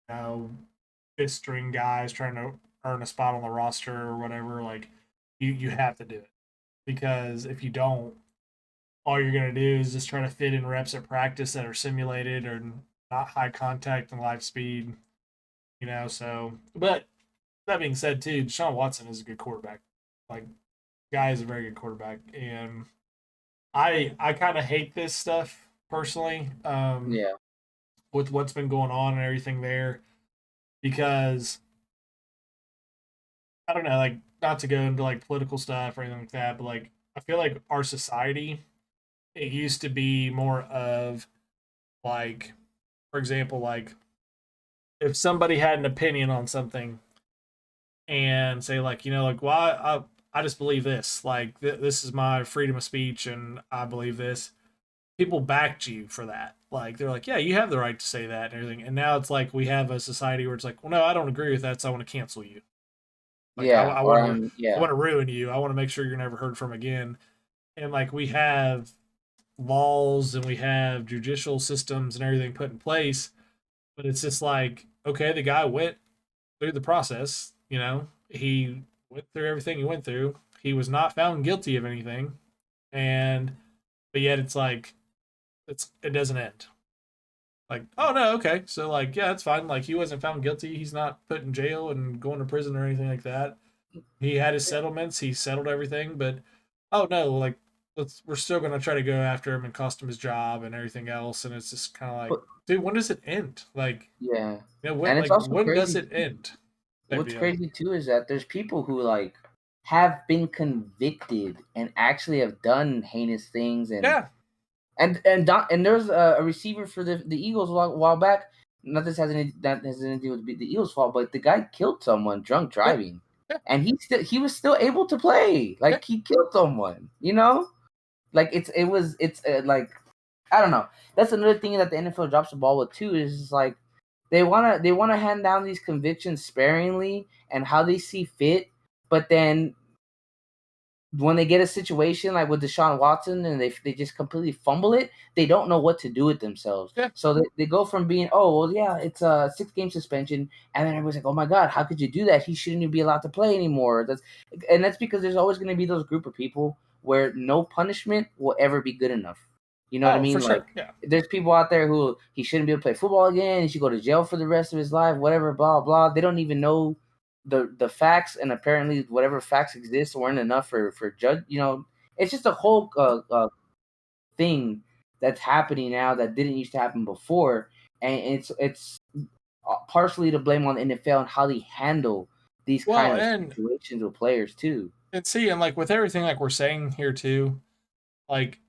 know, fifth string guys trying to earn a spot on the roster or whatever. Like you have to do it because if you don't, all you're going to do is just try to fit in reps at practice that are simulated or not high contact and live speed. So but that being said, too, Deshaun Watson is a good quarterback. Like, guy is a very good quarterback, and I kind of hate this stuff personally, yeah. with what's been going on and everything there, because I don't know, like not to go into like political stuff or anything like that, but like I feel like our society, it used to be more of like, for example, like if somebody had an opinion on something and say like like well I just believe this, like this is my freedom of speech and I believe this, people backed you for that, like they're like yeah you have the right to say that and everything, and now it's like we have a society where it's like well no I don't agree with that so I want to cancel you, like I, Yeah, I or want to I yeah, want to ruin you, I want to make sure you're never heard from again, and like we have laws and we have judicial systems and everything put in place, but it's just like okay the guy went through the process. He went through everything he went through. He was not found guilty of anything, and but yet it's like it doesn't end. Like, oh no, okay, so like yeah, it's fine. Like he wasn't found guilty. He's not put in jail and going to prison or anything like that. He had his settlements. He settled everything, but oh no, like we're still gonna try to go after him and cost him his job and everything else. And it's just kind of like, but dude, when does it end? Like, yeah, when and it's like also when does crazy. it end? Type What's deal. crazy too is that there's people who like have been convicted and actually have done heinous things, Yeah, and there's a receiver for the Eagles a while back. Not this has any that has anything to do with the Eagles' fault, but the guy killed someone drunk yeah, driving, yeah, and he was still able to play. yeah. Like he killed someone, Like it's like I don't know. That's another thing that the NFL drops the ball with too. Is like they wanna hand down these convictions sparingly and how they see fit, but then when they get a situation like with Deshaun Watson and they just completely fumble it, they don't know what to do with themselves. Yeah. So they go from being, oh, well, yeah, it's a 6 game suspension. And then everybody's like, oh my God, how could you do that? He shouldn't even be allowed to play anymore. That's because there's always going to be those group of people where no punishment will ever be good enough. You know what I Oh, for mean? Like, sure. Yeah. there's people out there who he shouldn't be able to play football again. He should go to jail for the rest of his life, whatever, blah, blah. They don't even know the facts, and apparently whatever facts exist weren't enough for judge. It's just a whole thing that's happening now that didn't used to happen before, and it's partially to blame on the NFL and how they handle these Well, kind of and situations with players too. see, and like with everything like we're saying here too, like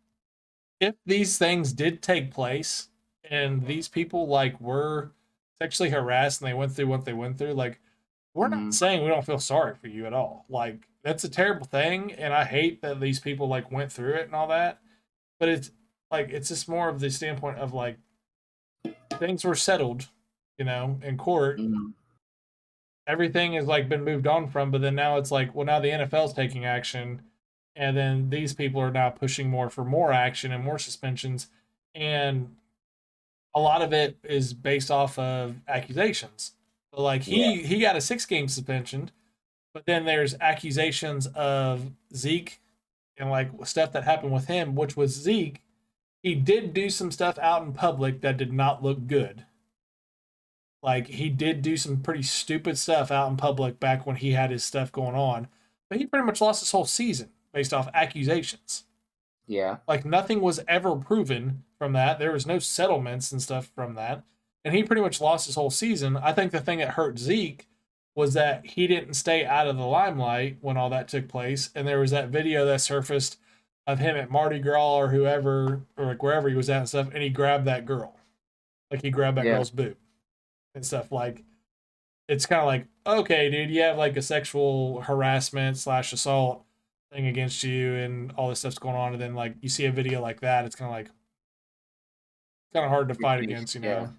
if these things did take place and these people like were sexually harassed and they went through what they went through, like we're not Hmm. saying we don't feel sorry for you at all. Like that's a terrible thing, and I hate that these people like went through it and all that. But it's just more of the standpoint of like things were settled, in court. Hmm. Everything has like been moved on from, but then now it's like, well, now the NFL's taking action, and then these people are now pushing more for more action and more suspensions, and a lot of it is based off of accusations. So like Yeah, he got a 6 game suspension, but then there's accusations of Zeke and like stuff that happened with him, which was Zeke. He did do some stuff out in public that did not look good. Like he did do some pretty stupid stuff out in public back when he had his stuff going on, but he pretty much lost his whole season based off accusations. Yeah. Like nothing was ever proven from that. There was no settlements and stuff from that. And he pretty much lost his whole season. I think the thing that hurt Zeke was that he didn't stay out of the limelight when all that took place. And there was that video that surfaced of him at Mardi Gras or whoever, or like wherever he was at and stuff, and he grabbed that girl. Like he grabbed that Yeah. girl's boob and stuff. Like it's kind of like, okay, dude, you have like a sexual harassment / assault thing against you and all this stuff's going on, and then like you see a video like that, it's kind of like hard to fight against, you know.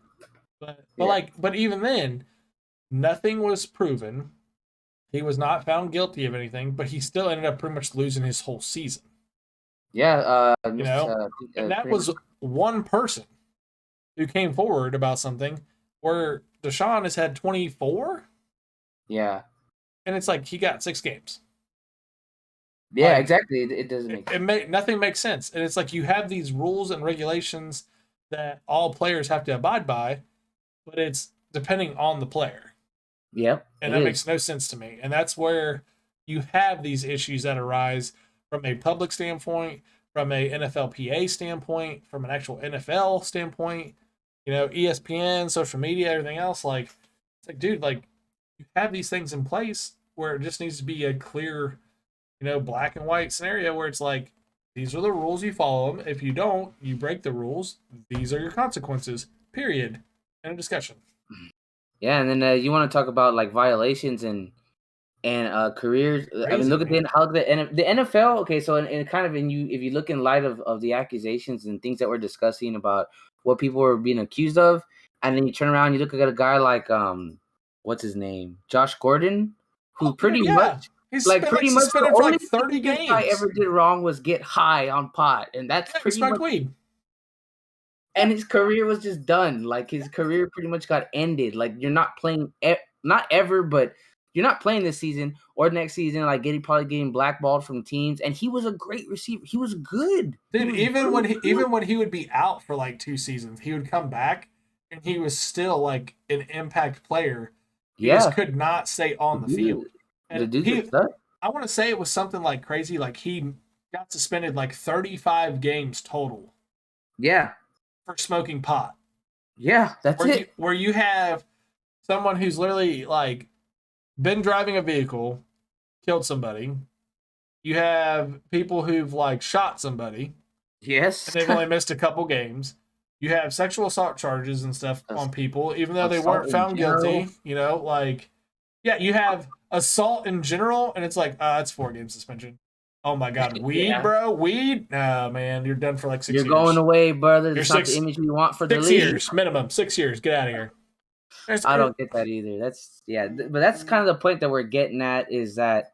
But even then, nothing was proven. He was not found guilty of anything, but he still ended up pretty much losing his whole season. Yeah. You know, and that was one person who came forward about something where Deshaun has had 24. Yeah. And it's like he got 6 games. Yeah, like, exactly. It doesn't make nothing makes sense. And it's like you have these rules and regulations that all players have to abide by, but it's depending on the player. Yep. And that makes no sense to me. And that's where you have these issues that arise from a public standpoint, from a NFLPA standpoint, from an actual NFL standpoint, you know, ESPN, social media, everything else. Like, it's like, dude, like, you have these things in place where it just needs to be a clear, you know, black and white scenario where it's like, these are the rules, you follow them. If you don't, you break the rules. These are your consequences, period. End of discussion. Yeah, and then you want to talk about like violations and careers. Crazy, I mean, look at man. how the NFL. Okay, so in kind of if you look in light of the accusations and things that we're discussing about what people were being accused of, and then you turn around, and you look at a guy like what's his name, Josh Gordon, who pretty much. He's Like been pretty much the suspended for only like 30 thing this games. guy ever did wrong was get high on pot, and that's He pretty smoked much. weed. And his career was just done. Like his career pretty much got ended. Like you're not playing, not ever, but you're not playing this season or next season. Like probably getting blackballed from teams. And he was a great receiver. He was good. Dude, even when he would be out for like 2 seasons, he would come back and he was still like an impact player. He just could not stay on the field. And I want to say it was something like crazy. Like he got suspended like 35 games total. Yeah. For smoking pot. Yeah, that's it. Where you have someone who's literally like been driving a vehicle, killed somebody. You have people who've like shot somebody. Yes. And they've only missed a couple games. You have sexual assault charges and stuff on people, even though they weren't found guilty. You know, like, yeah, you have assault in general, and it's like, it's 4 game suspension. Oh my God, weed, bro, weed? No, man, you're done for like 6 years. You're going away, brother. That's not the image you want for the league. 6 years minimum. 6 years. Get out of here. I don't get that either. But that's kind of the point that we're getting at is that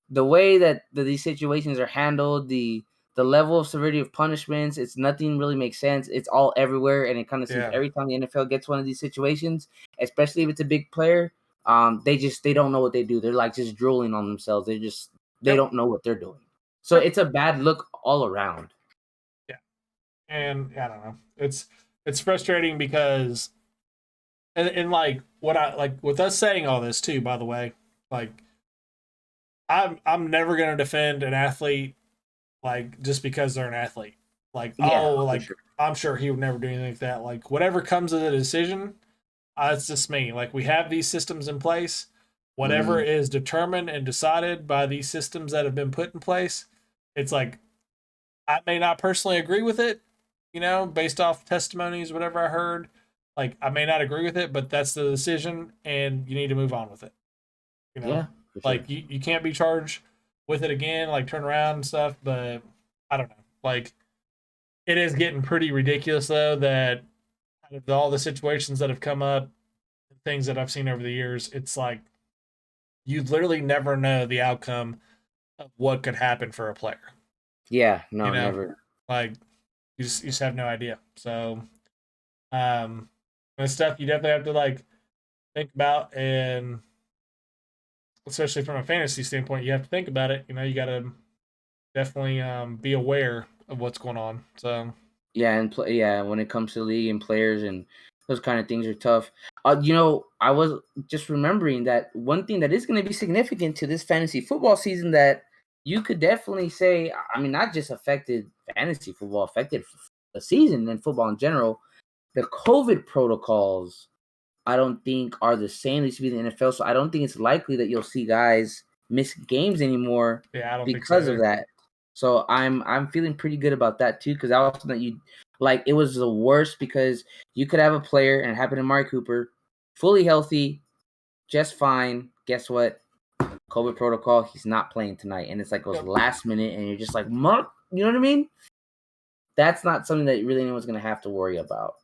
the way that these situations are handled, the level of severity of punishments, it's nothing really makes sense. It's all everywhere, and it kind of seems every time the NFL gets one of these situations, especially if it's a big player, they don't know what they do. They're like just drooling on themselves. They don't know what they're doing. So it's a bad look all around. Yeah, and I don't know. It's frustrating because, and like what I like with us saying all this too. By the way, like I'm never gonna defend an athlete like just because they're an athlete. Like sure. I'm sure he would never do anything like that. Like whatever comes of the decision, it's just me. Like we have these systems in place. Whatever is determined and decided by these systems that have been put in place, it's like I may not personally agree with it, you know, based off testimonies, whatever I heard. Like I may not agree with it, but that's the decision, and you need to move on with it. You know, like you can't be charged with it again, like turn around and stuff. But I don't know. Like it is getting pretty ridiculous though that out of all the situations that have come up, things that I've seen over the years, it's like you literally never know the outcome of what could happen for a player. Yeah, no, you know, never. Like you just have no idea. So, it's stuff you definitely have to like think about, and especially from a fantasy standpoint, you have to think about it. You know, you gotta definitely be aware of what's going on. So Yeah, and when it comes to league and players and those kind of things are tough. I was just remembering that one thing that is going to be significant to this fantasy football season that you could definitely say, I mean, not just affected fantasy football, affected the season and football in general. The COVID protocols, I don't think are the same. They used to be in the NFL, so I don't think it's likely that you'll see guys miss games anymore yeah, I don't think so because of either. that. So I'm feeling pretty good about that too, because that was something that you like. It was the worst because you could have a player, and it happened to Amari Cooper, fully healthy, just fine. Guess what? COVID protocol. He's not playing tonight, and it's like goes Yep. last minute, and you're just like, Mark, you know what I mean? That's not something that really anyone's gonna have to worry about.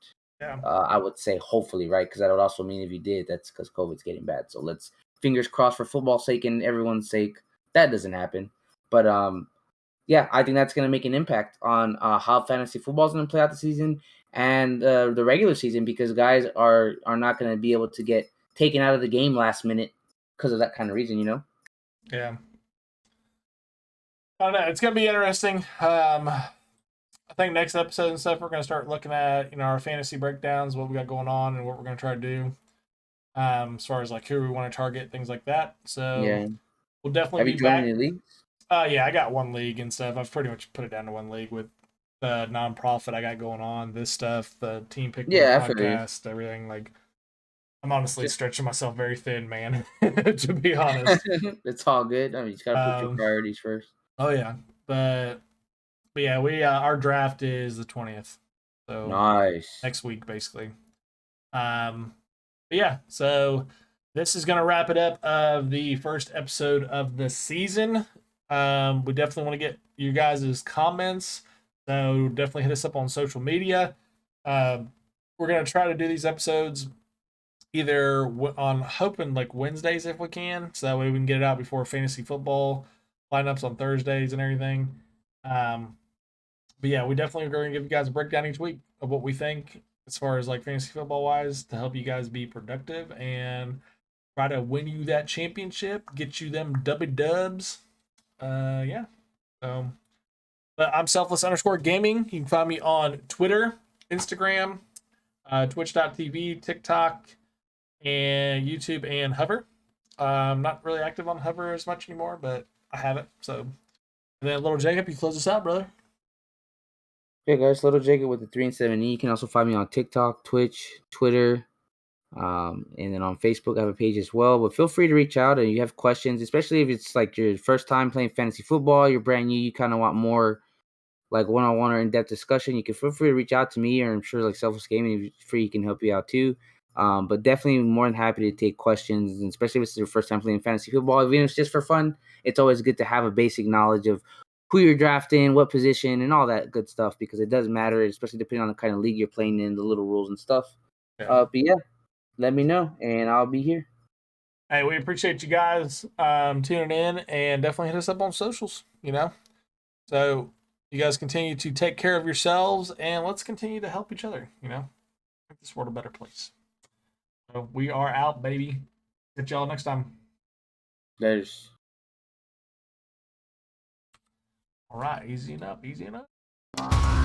Yeah. I would say hopefully, right? Because that would also mean if you did, that's because COVID's getting bad. So let's fingers crossed for football's sake and everyone's sake that doesn't happen. But yeah, I think that's going to make an impact on how fantasy football is going to play out the season and the regular season because guys are not going to be able to get taken out of the game last minute because of that kind of reason, you know? Yeah. I don't know. It's gonna be interesting. I think next episode and stuff we're gonna start looking at our fantasy breakdowns, what we got going on, and what we're gonna try to do. As far as like who we want to target, things like that. So Yeah. we'll definitely Have you be joined back. any leagues? Yeah, I got one league and stuff. I've pretty much put it down to one league with the nonprofit I got going on, this stuff, the Team Pick'em Yeah, I feel you. podcast, everything. Like, I'm honestly Just stretching myself very thin, man. To be honest. it's all good. I mean, you just got to put your Um, priorities first. oh yeah, but yeah, we our draft is the 20th, so Nice. next week basically. But yeah, so this is gonna wrap it up of the first episode of the season. We definitely want to get you guys' comments, so definitely hit us up on social media. We're gonna try to do these episodes either on hoping like Wednesdays if we can, so that way we can get it out before fantasy football lineups on Thursdays and everything. But yeah, we definitely are going to give you guys a breakdown each week of what we think as far as like fantasy football wise to help you guys be productive and try to win you that championship, get you them dubs. Yeah. So, but I'm selfless_gaming. You can find me on Twitter, Instagram, twitch.tv, TikTok, and YouTube and Hover. I'm not really active on Hover as much anymore, but I have it. So, and then little Jacob, you close us out, brother. Hey guys, Little Jacob with the 3 and 7E. You can also find me on TikTok, Twitch, Twitter, and then on Facebook I have a page as well. But feel free to reach out and you have questions, especially if it's like your first time playing fantasy football, you're brand new, you kind of want more like one-on-one or in-depth discussion. You can feel free to reach out to me, or I'm sure like Selfless Gaming free can help you out too. But definitely more than happy to take questions, and especially if it's your first time playing fantasy football, even if it's just for fun. It's always good to have a basic knowledge of who you're drafting, what position, and all that good stuff because it does matter, especially depending on the kind of league you're playing in, the little rules and stuff. Yeah. But yeah, let me know, and I'll be here. Hey, we appreciate you guys tuning in and definitely hit us up on socials. So you guys continue to take care of yourselves and let's continue to help each other, make this world a better place. So we are out, baby. Catch y'all next time. There's All right, easy enough, easy enough.